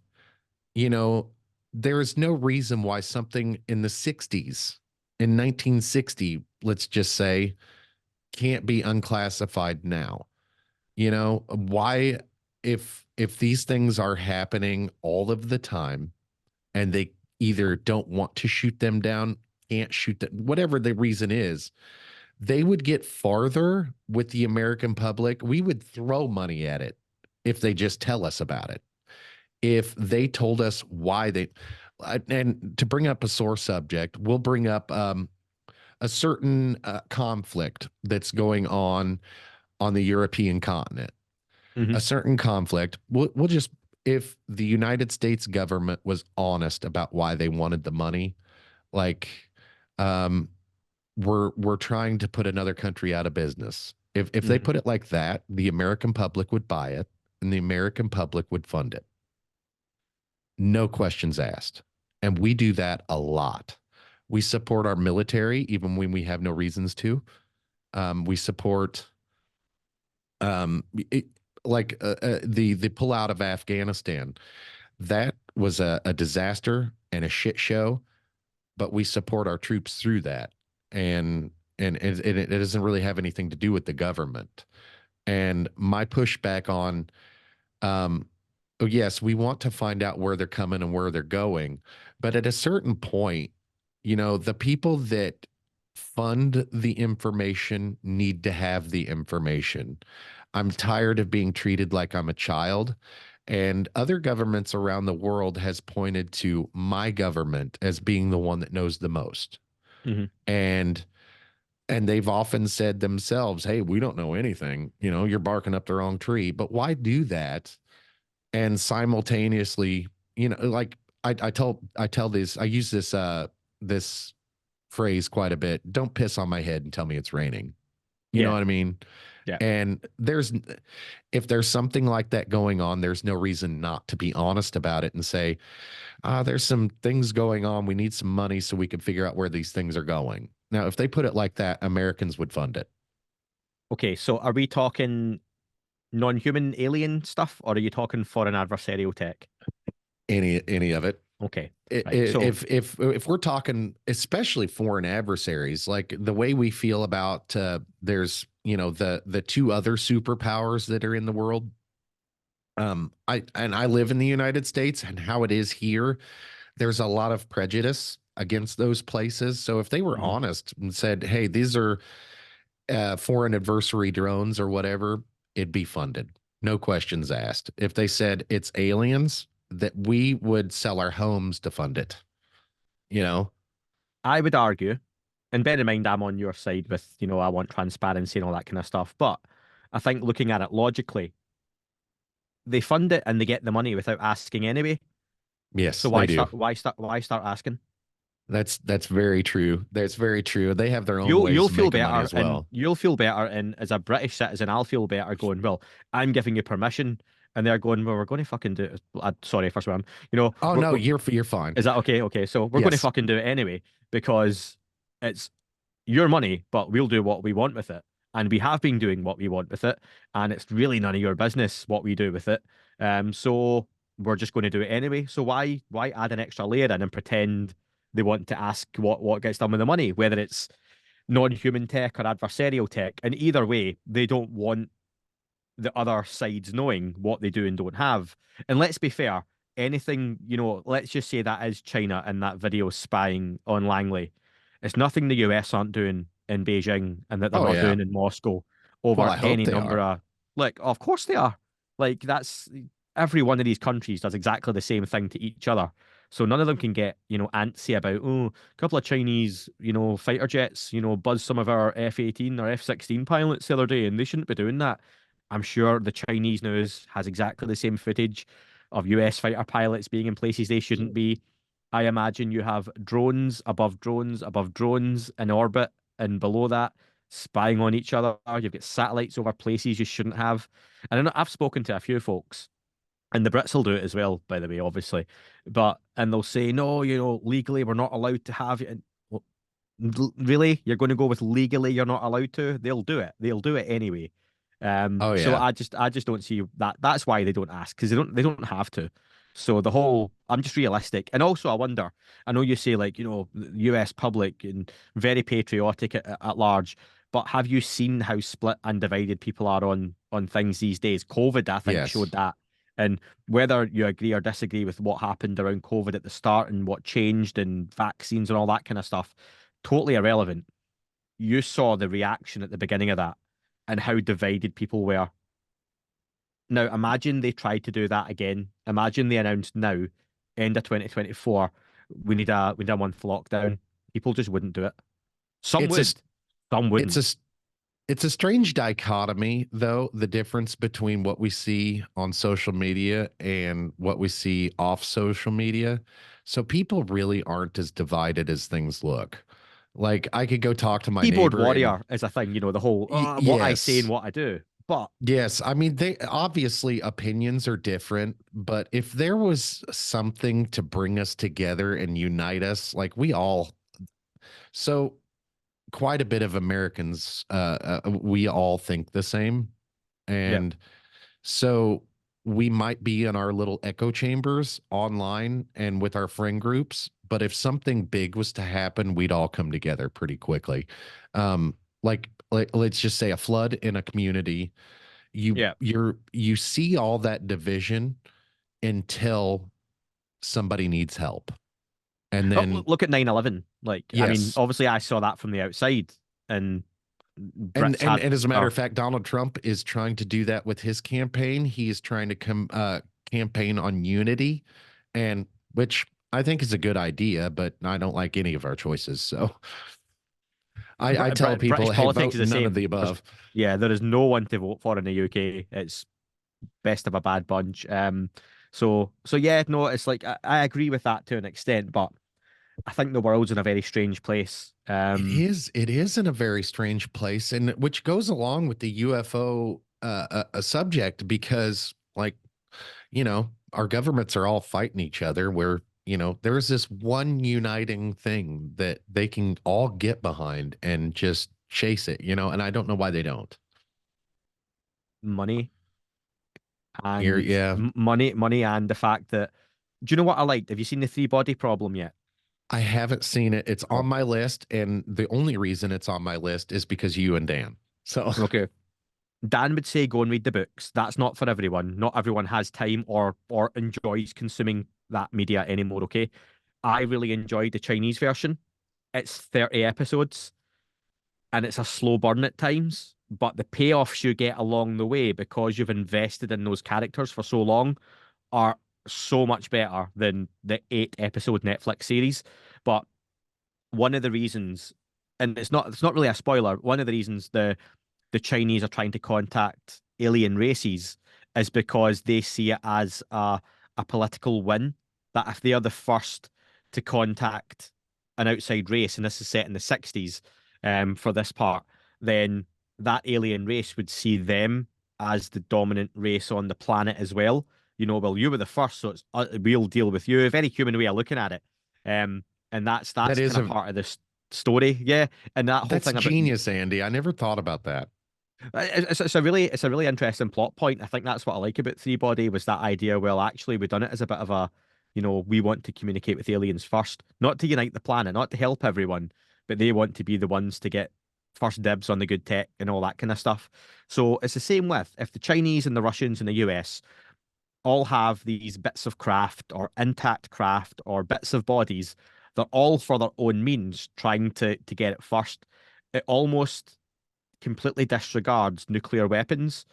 there is no reason why something in the 60s, in 1960, let's just say, can't be unclassified now. Why, if these things are happening all of the time and they either don't want to shoot them down, can't shoot them, whatever the reason is, they would get farther with the American public. We would throw money at it if they just tell us about it. If they told us why they, and to bring up a sore subject, we'll bring up a certain conflict that's going on the European continent. A certain conflict. We'll just, if the United States government was honest about why they wanted the money, like, we're trying to put another country out of business. If they put it like that, the American public would buy it and the American public would fund it. No questions asked. And we do that a lot. We support our military even when we have no reasons to. We support the pullout of Afghanistan. That was a disaster and a shit show, but we support our troops through that. And it doesn't really have anything to do with the government. And my pushback on, yes, we want to find out where they're coming and where they're going, but at a certain point, the people that fund the information need to have the information. I'm tired of being treated like I'm a child. And other governments around the world has pointed to my government as being the one that knows the most. Hmm. And they've often said themselves, hey, we don't know anything. You're barking up the wrong tree. But why do that? And simultaneously, like I use this phrase quite a bit. Don't piss on my head and tell me it's raining. You know Yeah, what I mean? yeah. And if there's something like that going on, there's no reason not to be honest about it and say, there's some things going on. We need some money so we can figure out where these things are going. Now, if they put it like that, Americans would fund it. Okay, so are we talking non-human alien stuff, or are you talking foreign adversarial tech? Any of it. Okay, I- right. So if we're talking, especially foreign adversaries, like the way we feel about there's the two other superpowers that are in the world. I live in the United States, and how it is here, there's a lot of prejudice against those places. So if they were mhm. honest and said, "Hey, these are foreign adversary drones or whatever," it'd be funded, no questions asked. If they said it's aliens, that we would sell our homes to fund it. You know? I would argue, and bear in mind I'm on your side with, I want transparency and all that kind of stuff, but I think looking at it logically, they fund it and they get the money without asking anyway. Yes, So they do. why start asking? That's very true. That's very true. They have their own You'll ways you'll of feel making money better, as and well. as a British citizen, I'll feel better going, well, I'm giving you permission, and they're going, well, we're going to fucking do it. Sorry, first one, Oh no, you're fine. is that okay? Okay, so we're going to Yes. fucking do it anyway because it's your money, but we'll do what we want with it. And we have been doing what we want with it, and it's really none of your business what we do with it. So we're just going to do it anyway. So why add an extra layer in and pretend they want to ask what gets done with the money, whether it's non-human tech or adversarial tech? And either way, they don't want the other sides knowing what they do and don't have. And let's be fair, anything, let's just say that is China and that video spying on Langley. It's nothing the US aren't doing in Beijing and that they're Oh not yeah. doing in Moscow Well, over I hope any they number are. of, like, of course they are. Like, that's every one of these countries does exactly the same thing to each other. So none of them can get, antsy about, oh, a couple of Chinese, fighter jets, buzz some of our F-18 or F-16 pilots the other day, and they shouldn't be doing that. I'm sure the Chinese news has exactly the same footage of US fighter pilots being in places they shouldn't be. I imagine you have drones above drones above drones in orbit and below that spying on each other. You've got satellites over places you shouldn't have. And I know I've spoken to a few folks, and the Brits will do it as well, by the way, obviously. And they'll say, no, legally we're not allowed to have it. And, well, really? You're going to go with legally you're not allowed to? They'll do it. They'll do it anyway. Oh So yeah. I just don't see that. That's why they don't ask, because they don't have to. So I'm just realistic. And also I wonder, I know you say, like, the US public and very patriotic at large, but have you seen how split and divided people are on things these days? COVID, I think, showed Yes. that. And whether you agree or disagree with what happened around COVID at the start and what changed and vaccines and all that kind of stuff, totally irrelevant. You saw the reaction at the beginning of that and how divided people were. Now, imagine they tried to do that again. Imagine they announced now, end of 2024, we need a month lockdown. People just wouldn't do it. Some It's a would, some it's wouldn't. a it's a strange dichotomy, though, the difference between what we see on social media and what we see off social media. So people really aren't as divided as things look. Like I could go talk to my Keyboard neighbor and warrior is a thing, the whole what I say and yes. what I do. But Yes, I mean they obviously opinions are different, but if there was something to bring us together and unite us, like we all so quite a bit of Americans we all think the same. yeah, And so we might be in our little echo chambers online and with our friend groups, but if something big was to happen, we'd all come together pretty quickly. Like let's just say a flood in a community, yeah. you see all that division until somebody needs help. And Oh, then look at 9/11. Like, I mean, yes. obviously I saw that from the outside, and And, Brits and had, and as a matter or of fact, Donald Trump is trying to do that with his campaign. He is trying to campaign on unity, and which I think it's a good idea, but I don't like any of our choices. So I tell people, British hey, politics vote is the none of same. the above. Yeah, there is no one to vote for in the UK. It's best of a bad bunch. So yeah, no, it's like I agree with that to an extent, but I think the world's in a very strange place. It is in a very strange place, and which goes along with the UFO subject because, like, our governments are all fighting each other. Where there's this one uniting thing that they can all get behind and just chase it. And I don't know why they don't. Money Here, and yeah, money, and the fact that, do you know what I liked? Have you seen the three body problem yet? I haven't seen it. It's on Oh, my list, and the only reason it's on my list is because you and Dan. So okay. Dan would say go and read the books. That's not for everyone. Not everyone has time or enjoys consuming that media anymore. Okay. I really enjoyed the Chinese version. It's 30 episodes and it's a slow burn at times, but the payoffs you get along the way because you've invested in those characters for so long are so much better than the 8 episode Netflix series. But one of the reasons, and it's not really a spoiler, one of the reasons the Chinese are trying to contact alien races is because they see it as a political win. That if they are the first to contact an outside race, and this is set in the 60s, for this part, then that alien race would see them as the dominant race on the planet as well. Well, you were the first, so we'll deal with you. A very human way of looking at it. And that's that that's is kind of a part of this story, yeah. And that whole that's thing about genius, Andy. I never thought about that. it's a really interesting plot point. I think that's what I like about Three Body was that idea. Well, actually, we've done it as a bit of a, we want to communicate with aliens first, not to unite the planet, not to help everyone, but they want to be the ones to get first dibs on the good tech and all that kind of stuff. So it's the same with if the Chinese and the Russians and the US all have these bits of craft or intact craft or bits of bodies, they're all for their own means trying to get it first. It almost completely disregards nuclear weapons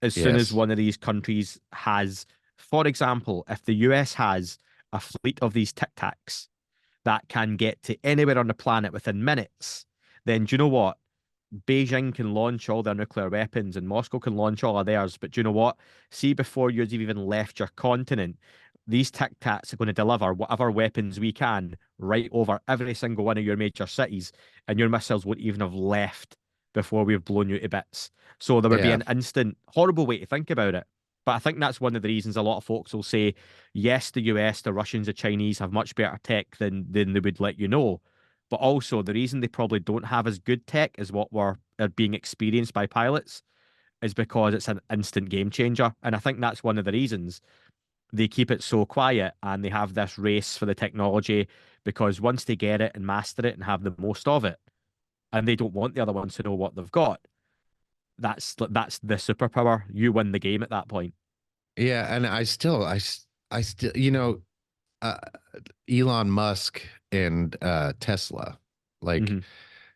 as soon as Yes. one of these countries has, for example, if the US has a fleet of these Tic Tacs that can get to anywhere on the planet within minutes, then do you know what? Beijing can launch all their nuclear weapons and Moscow can launch all of theirs. But do you know what? See, before you've even left your continent, these Tic Tacs are going to deliver whatever weapons we can right over every single one of your major cities, and your missiles won't even have left before we've blown you to bits. So there would be Yeah. an instant, horrible way to think about it. But I think that's one of the reasons a lot of folks will say, yes, the US, the Russians, the Chinese have much better tech than they would let you know. But also, the reason they probably don't have as good tech as what are being experienced by pilots is because it's an instant game changer. And I think that's one of the reasons they keep it so quiet and they have this race for the technology because once they get it and master it and have the most of it, and they don't want the other ones to know what they've got, that's the superpower. You win the game at that point. Yeah, and I still, uh, Elon Musk and Tesla, like Hmm.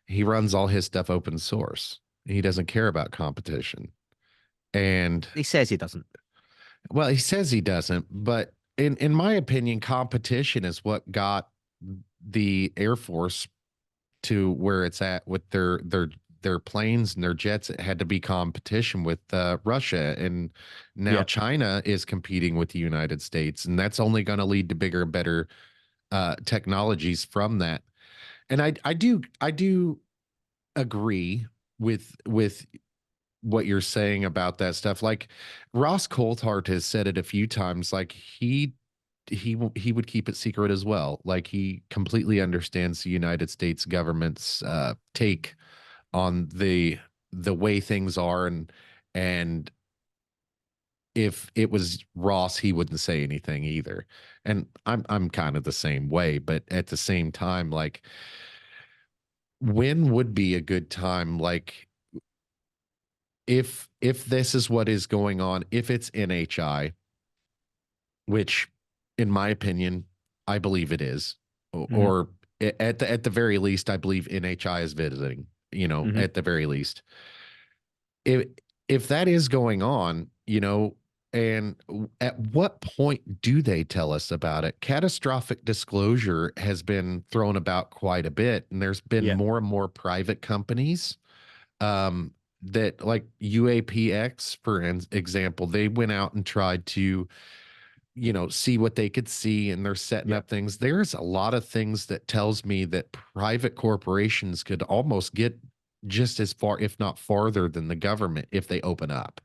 he runs all his stuff open source. He doesn't care about competition. And He says he doesn't. well, he says he doesn't, but in my opinion, competition is what got the Air Force to where it's at with their planes and their jets. It had to be competition with Russia, and now Yeah. China is competing with the United States, and that's only going to lead to bigger and better technologies from that. And I do agree with what you're saying about that stuff. Like Ross Coulthart has said it a few times. Like he would keep it secret as well. Like he completely understands the United States government's take on the way things are, and if it was Ross, he wouldn't say anything either. And I'm kind of the same way, but at the same time, like when would be a good time? Like if this is what is going on, if it's NHI, which in my opinion, I believe it is, Hmm. or at the very least, I believe NHI is visiting, Hmm. at the very least. If if that is going on, And at what point do they tell us about it? Catastrophic disclosure has been thrown about quite a bit, and there's been Yeah, more and more private companies um, that, like UAPX, for example, they went out and tried to, see what they could see, and they're setting yeah, up things. There's a lot of things that tells me that private corporations could almost get just as far, if not farther, than the government if they open up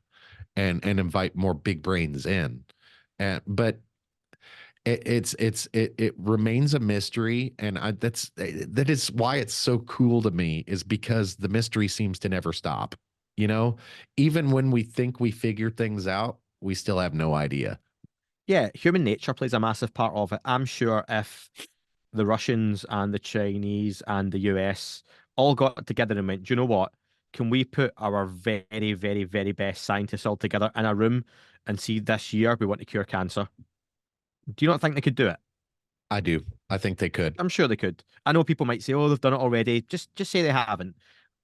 and invite more big brains in. But it remains a mystery, and that is why it's so cool to me, is because the mystery seems to never stop. You know, even when we think we figure things out, we still have no idea. yeah. Human nature plays a massive part of it. I'm sure if the Russians and the Chinese and the US all got together and went, do you know what? Can we put our very, very, very best scientists all together in a room and see this year we want to cure cancer? Do you not think they could do it? I do. I think they could. I'm sure they could. I know people might say, "Oh, they've done it already." Just say they haven't.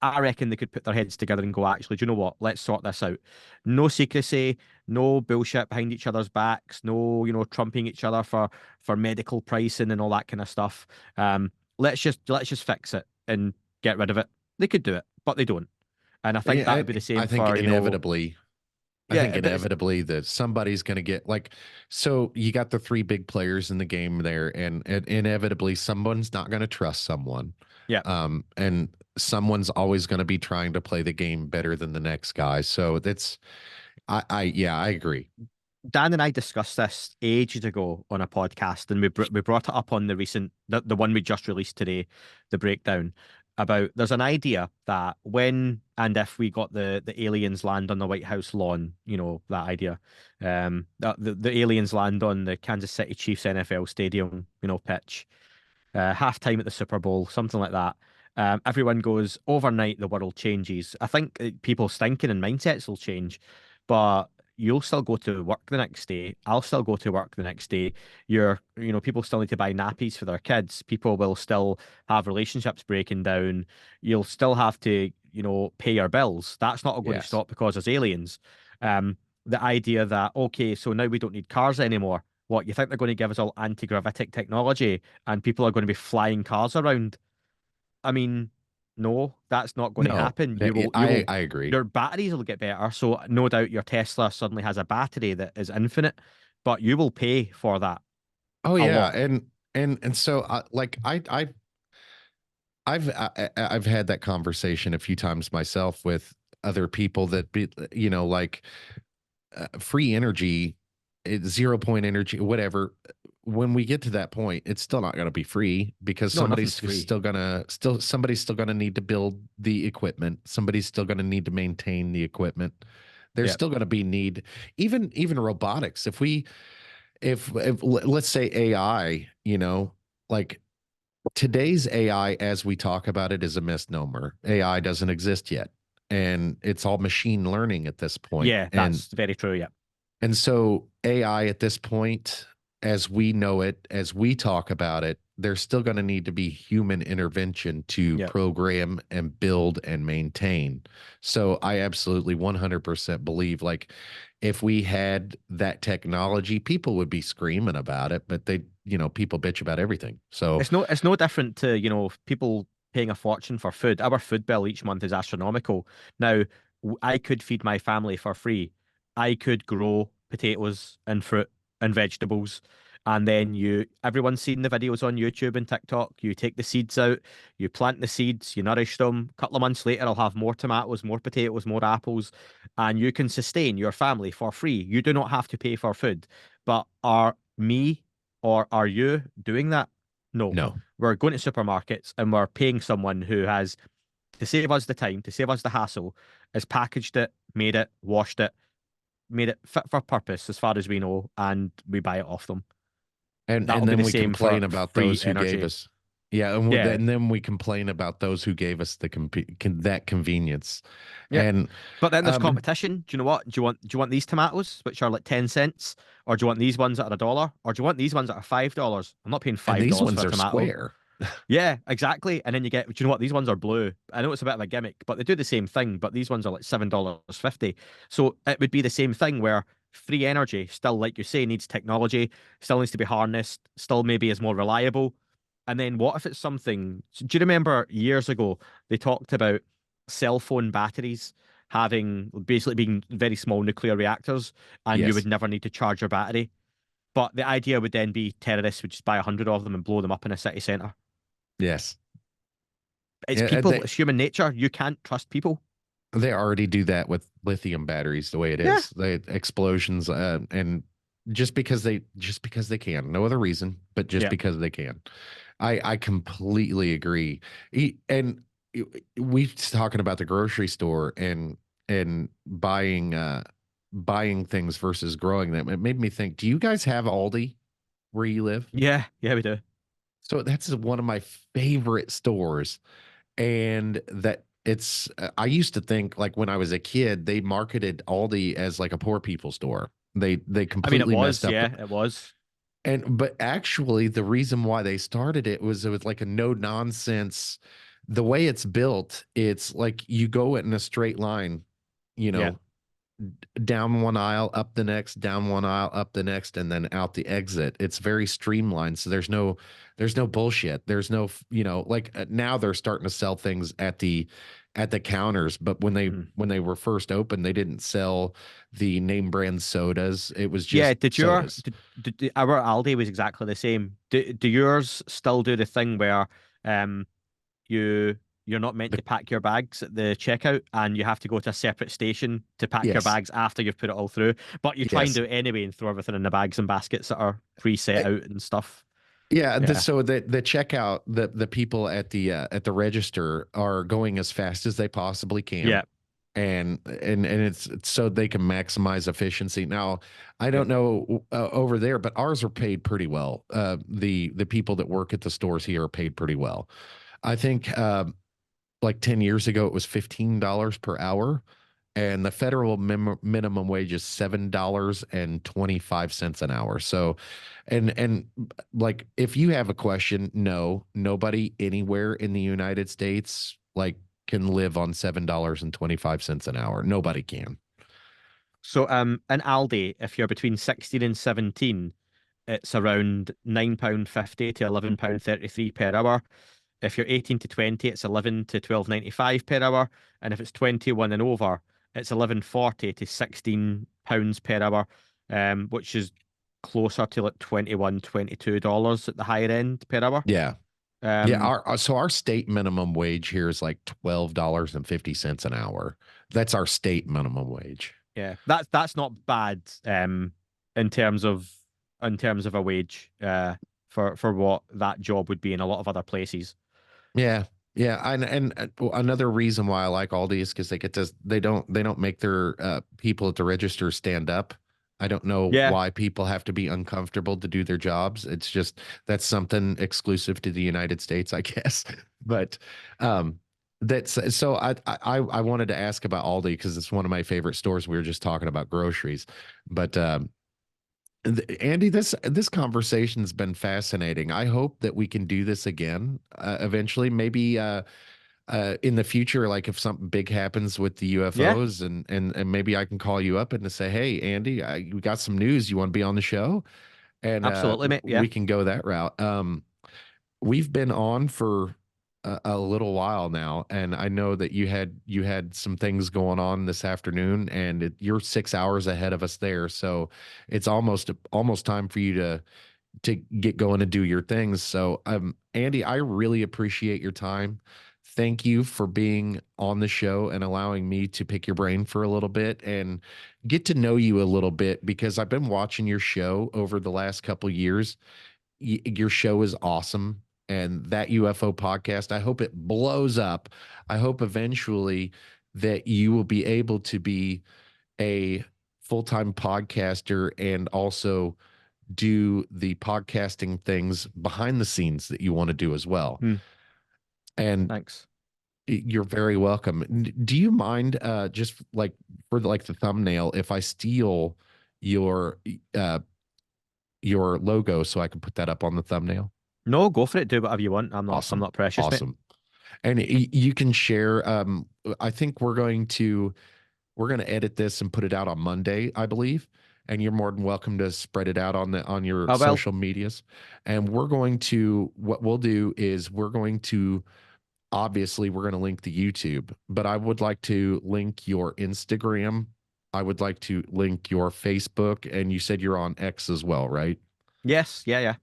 I reckon they could put their heads together and go, "Actually, do you know what? Let's sort this out. No secrecy, no bullshit behind each other's backs, no, trumping each other for medical pricing and all that kind of stuff. Let's just fix it and get rid of it." They could do it, but they don't. And I think that Yeah, would be the I same think for, inevitably I think yeah, but inevitably that somebody's going to get like, so you got the three big players in the game there, and inevitably someone's not going to trust someone. yeah. And someone's always going to be trying to play the game better than the next guy. So yeah, I agree. Dan and I discussed this ages ago on a podcast, and we brought it up on the one we just released today, the breakdown about there's an idea that when and if we got the aliens land on the White House lawn, that idea, that the aliens land on the Kansas City Chiefs NFL stadium, pitch, halftime at the Super Bowl, something like that. Everyone goes overnight, the world changes. I think people's thinking and mindsets will change, but you'll still go to work the next day. I'll still go to work the next day. People still need to buy nappies for their kids. People will still have relationships breaking down. You'll still have to, pay your bills. That's not going to Yes. stop because there's aliens. The idea that, okay, so now we don't need cars anymore. What, you think they're going to give us all anti-gravitic technology and people are going to be flying cars around? I mean, no, that's not going to No, happen. You will, I agree. your batteries will get better. So no doubt your Tesla suddenly has a battery that is infinite, but you will pay for that Oh a yeah, lot. and so like I've had that conversation a few times myself with other people that like free energy, 0 point energy, whatever. When we get to that point, it's still not going to be free, because No, nothing's free. somebody's still going to need to build the equipment. Somebody's still going to need to maintain the equipment. There's Yeah. still going to be need, even robotics. If let's say AI, like today's AI as we talk about it is a misnomer. AI doesn't exist yet, and it's all machine learning at this point. Yeah, And that's very true. Yeah. so AI at this point, as we know it, as we talk about it, there's still going to need to be human intervention to Yeah. program and build and maintain. So I absolutely 100% believe, like, if we had that technology, people would be screaming about it, but people bitch about everything. So It's no different to, people paying a fortune for food. Our food bill each month is astronomical. Now, I could feed my family for free. I could grow potatoes and fruit and vegetables. And then everyone's seen the videos on YouTube and TikTok. You take the seeds out, you plant the seeds, you nourish them. A couple of months later, I'll have more tomatoes, more potatoes, more apples, and you can sustain your family for free. You do not have to pay for food. But are me or are you doing that? No. no. We're going to supermarkets and we're paying someone who has, to save us the time, to save us the hassle, has packaged it, made it, washed it, made it fit for purpose as far as we know, and we buy it off them. And That'll be then the we same for complain about free those who gave energy. us, yeah, Yeah. and then we complain about those who gave us that convenience. Yeah. And But then there's um competition. Do you know what? Do you want these tomatoes, which are like 10 cents? Or do you want these ones that are $1? Or do you want these ones that are $5? I'm not paying and these $5 for ones a are tomato. square. Yeah, exactly. And then do you know what? These ones are blue. I know it's a bit of a gimmick, but they do the same thing. But these ones are like $7.50. So it would be the same thing where free energy, still, like you say, needs technology, still needs to be harnessed, still maybe is more reliable. And then what if it's something? Do you remember years ago they talked about cell phone batteries having basically being very small nuclear reactors, and you would Yes. never need to charge your battery? But the idea would then be terrorists would just buy 100 of them and blow them up in a city centre. Yes. It's Yeah, people, it's human nature. You can't trust people. they already do that with lithium batteries the way it Yeah. is. They explosions and just because they can. No other reason, but just Yeah. because they can. I completely agree. And we talking about the grocery store and buying things versus growing them. It made me think, do you guys have Aldi where you live? Yeah. Yeah, we do. So that's one of my favorite stores. And that it's I used to think, like, when I was a kid, they marketed Aldi as like a poor people store. They I mean, it completely messed was. up. Yeah, it was. And but actually the reason why they started it was like a no nonsense. The way it's built, it's like you go it in a straight line, you Yeah. know, down one aisle, up the next, down one aisle, up the next, and then out the exit. It's very streamlined. So there's no bullshit. There's no, like, now they're starting to sell things at the counters, but Mm. when they were first open, they didn't sell the name brand sodas. It was Yeah. just sodas. Our Aldi was exactly the same. Do yours still do the thing where um you you're not meant The, to pack your bags at the checkout and you have to go to a separate station to pack your yes, bags after you've put it all through, but you try and yes. do it anyway and throw everything in the bags and baskets that are pre-set out and stuff. Yeah, Yeah. so the checkout, the people at the register are going as fast as they possibly can, Yeah. and it's so they can maximize efficiency. Now, I Yeah. don't know over there, but ours are paid pretty well. The people that work at the stores here are paid pretty well. I think like 10 years ago it was $15 per hour, and the federal minimum wage is $7.25 an hour. So, and like, if you have a question, no, nobody anywhere in the United States like can live on $7.25 an hour. Nobody can. So in Aldi, if you're between 16 and 17, it's around £9.50 to £11.33 per hour. If you're 18 to 20, it's 11 to 12.95 per hour. And if it's 21 and over, it's 11.40 to £16 per hour, which is closer to like 21, $22 at the higher end per hour. Yeah. Yeah, Um, so our state minimum wage here is like $12.50 an hour. That's our state minimum wage. yeah, that's not bad in terms of a wage for what that job would be in a lot of other places. Yeah. Yeah, another reason why I like Aldi is because they don't make their people at the register stand up. I don't know Yeah, why people have to be uncomfortable to do their jobs. It's just that's something exclusive to the United States, I guess. But that's so I wanted to ask about Aldi because it's one of my favorite stores. We were just talking about groceries, but Andy, this conversation's been fascinating. I hope that we can do this again eventually. Maybe in the future, like if something big happens with the yeah, UFOs, and maybe I can call you up and to say, "Hey, Andy, we got some news. You want to be on the show?" And absolutely, mate. Yeah, we can go that route. We've been on for a little while now, and I know that you had some things going on this afternoon, and you're 6 hours ahead of us there, so it's almost time for you to get going and do your things. So, Andy, I really appreciate your time. Thank you for being on the show and allowing me to pick your brain for a little bit and get to know you a little bit, because I've been watching your show over the last couple years. Your show is awesome. And that UFO podcast, I hope it blows up. I hope eventually that you will be able to be a full-time podcaster and also do the podcasting things behind the scenes that you want to do as well. Hmm, And thanks. you're very welcome. Do you mind just like for like the thumbnail if I steal your uh your logo so I can put that up on the thumbnail? No, go for it. Do whatever you want. I'm Awesome. not precious, mate. Awesome. And you can share I think we're going to edit this and put it out on Monday, I believe. and you're more than welcome to spread it out on your Oh well. social medias. And what we'll do is we're going to link the YouTube, but I would like to link your Instagram. I would like to link your Facebook, and you said you're on X as well, right? Yes, yeah, yeah.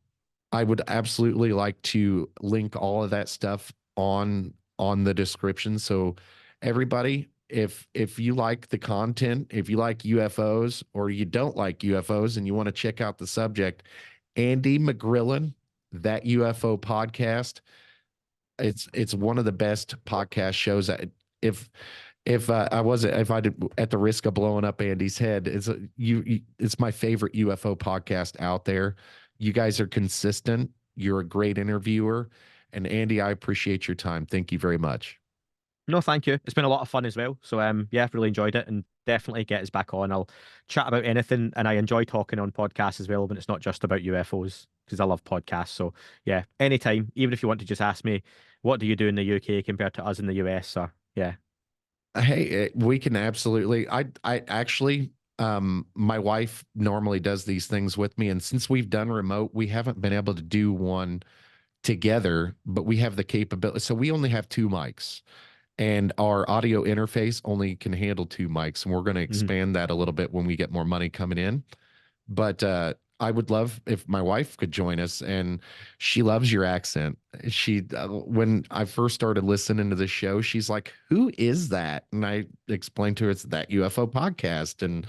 I would absolutely like to link all of that stuff on the description. So everybody, if you like the content, if you like UFOs or you don't like UFOs and you want to check out the subject, Andy McGrillen, that UFO podcast, it's one of the best podcast shows. If if I did, at the risk of blowing up Andy's head, it's my favorite UFO podcast out there. You guys are consistent. You're a great interviewer, and Andy, I appreciate your time. Thank you very much. No, thank you. It's been a lot of fun as well. So yeah, I've really enjoyed it and definitely get us back on. I'll chat about anything and I enjoy talking on podcasts as well, but it's not just about UFOs because I love podcasts. So yeah, anytime, even if you want to just ask me, what do you do in the UK compared to us in the US? Or yeah. Hey, we can absolutely. I actually, my wife normally does these things with me, and since we've done remote, we haven't been able to do one together, but we have the capability. So we only have two mics, and our audio interface only can handle two mics, and we're going to Mhm. expand that a little bit when we get more money coming in. But I would love if my wife could join us, and she loves your accent. When I first started listening to the show, she's like, "Who is that?" And I explained to her it's that UFO podcast, and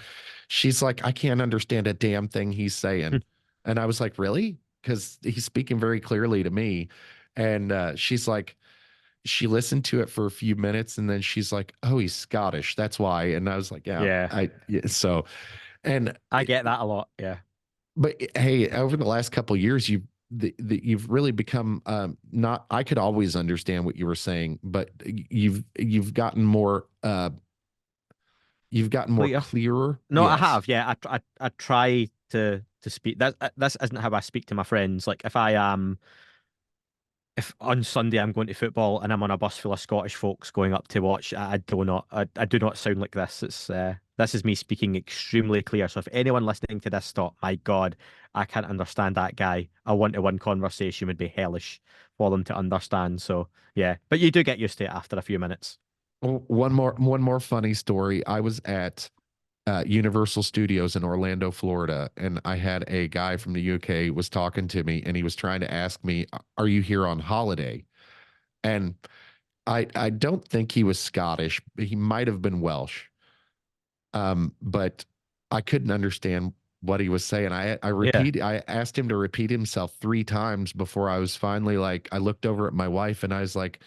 she's like, "I can't understand a damn thing he's saying." And I was like, "Really?" Because he's speaking very clearly to me. And she's like, she listened to it for a few minutes, and then she's like, "Oh, he's Scottish. That's why." And I was like, "Yeah, Yeah, yeah." So, and I get that a lot. Yeah. but hey, over the last couple of years, you've really become not. I could always understand what you were saying, but you've gotten more Clear. clearer. No, I Yes. have. Yeah, I try to speak. That this isn't how I speak to my friends. Like if I am if on Sunday I'm going to football and I'm on a bus full of Scottish folks going up to watch, I do not sound like this. This is me speaking extremely clear. So if anyone listening to this thought, my God, I can't understand that guy, a one-to-one conversation would be hellish for them to understand. So yeah, but you do get used to it after a few minutes. One more funny story. I was at Universal Studios in Orlando, Florida, and I had a guy from the UK was talking to me, and he was trying to ask me, "Are you here on holiday?" And I don't think he was Scottish. He might have been Welsh. But I couldn't understand what he was saying. Yeah, I asked him to repeat himself 3 times before I was finally like, I looked over at my wife and I was like,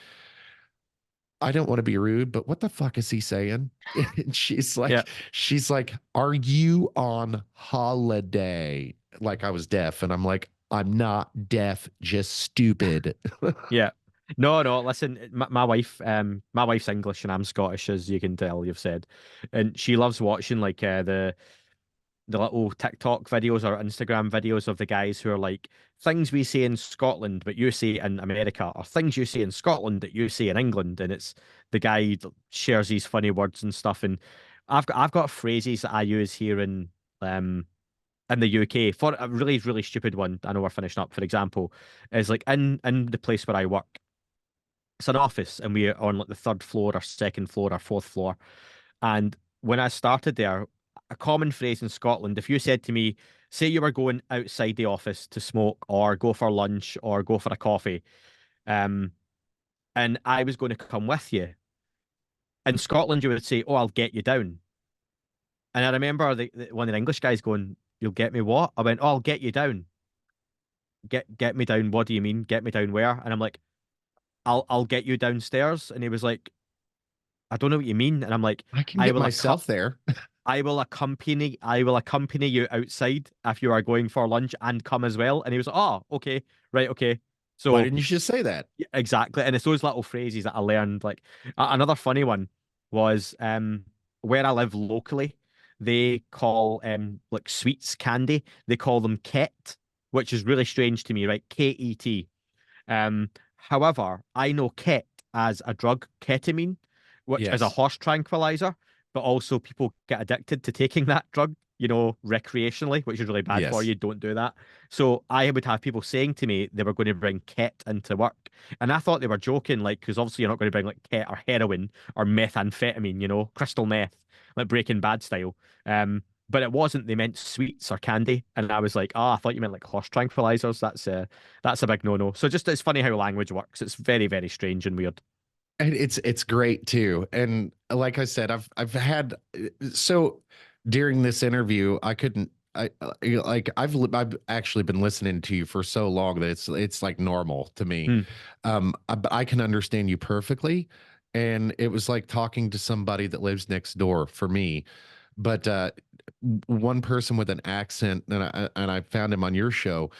I don't want to be rude, but what the fuck is he saying? And yeah, she's like, "Are you on holiday?" Like I was deaf, and I'm like, "I'm not deaf, just stupid." yeah. No, no. Listen, my wife's English and I'm Scottish, as you can tell. You've said, and she loves watching like the little TikTok videos or Instagram videos of the guys who are like things we say in Scotland but you say in America, or things you say in Scotland that you say in England, and it's the guy that shares these funny words and stuff. And I've got phrases that I use here in the UK for a really really stupid one. I know we're finishing up. For example, is like in the place where I work. It's an office, and we're on like the third floor or second floor or fourth floor. And when I started there, a common phrase in Scotland, if you said to me, say you were going outside the office to smoke or go for lunch or go for a coffee, um, and I was going to come with you, in Scotland you would say, "Oh, I'll get you down." And I remember one of the English guys going, "You'll get me what?" I went, "Oh, I'll get you down." Get me down. What do you mean? Get me down where? And I'm like, I'll get you downstairs. And he was like, I don't know what you mean. And I'm like, I can I get will accompany myself there. I will accompany you outside if you are going for lunch and come as well. And he was like, oh, okay, right, okay. Why So didn't you just say that? yeah, exactly. And it's those little phrases that I learned. Like another funny one was where I live locally, they call like sweets candy, they call them ket, which is really strange to me, right? Ket. However, I know ket as a drug, ketamine, which is a Yes. horse tranquilizer, but also people get addicted to taking that drug. recreationally, which is really bad for Yes. you. Don't do that. So I would have people saying to me they were going to bring ket into work. And I thought they were joking, like, because obviously you're not going to bring like ket or heroin or methamphetamine, crystal meth, like Breaking Bad style. But it wasn't. They meant sweets or candy. And I was like, oh, I thought you meant like horse tranquilizers. That's a big no-no. So just it's funny how language works. It's very, very strange and weird. And it's great too. And like I said, I've had so during this interview, I couldn't like I've actually been listening to you for so long that it's like normal to me. Mm, But I can understand you perfectly. And it was like talking to somebody that lives next door for me. But one person with an accent, and I found him on your show,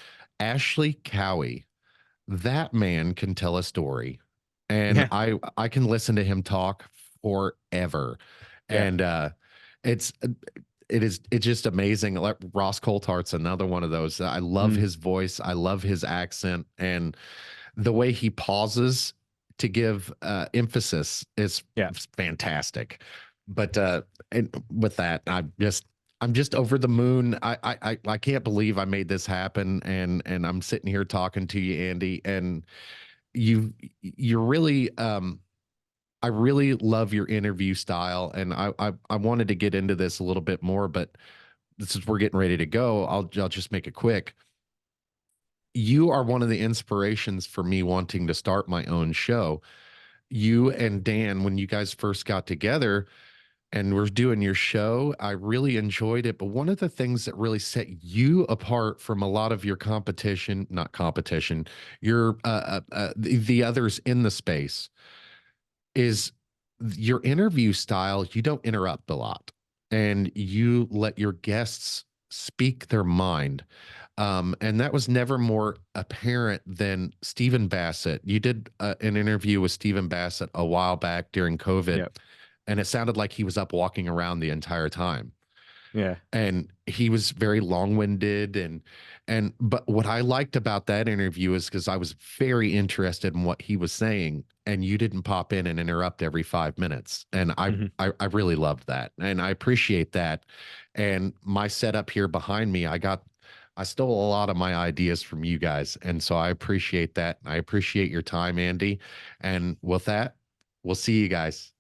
Ashley Cowie. That man can tell a story, and yeah, I can listen to him talk forever. yeah. And it's it's just amazing. Like Ross Coulthart's another one of those. I love Mm, his voice, I love his accent, and the way he pauses to give emphasis is yeah. fantastic. But and with that, I'm just over the moon. I can't believe I made this happen, and I'm sitting here talking to you, Andy, and you you're really I really love your interview style, and I wanted to get into this a little bit more, but this is we're getting ready to go. I'll just make it quick. You are one of the inspirations for me wanting to start my own show. You and Dan, when you guys first got together and we're doing your show, I really enjoyed it. But one of the things that really set you apart from a lot of your competition, not competition, your the others in the space is your interview style. You don't interrupt a lot, and you let your guests speak their mind. And that was never more apparent than Stephen Bassett. You did an interview with Stephen Bassett a while back during COVID, Yeah. and it sounded like he was up walking around the entire time. Yeah. And he was very long-winded, and but what I liked about that interview is because I was very interested in what he was saying, and you didn't pop in and interrupt every 5 minutes. And Hmm. I really loved that, and I appreciate that. And my setup here behind me, I stole a lot of my ideas from you guys, and so I appreciate that. I appreciate your time, Andy. And with that, we'll see you guys.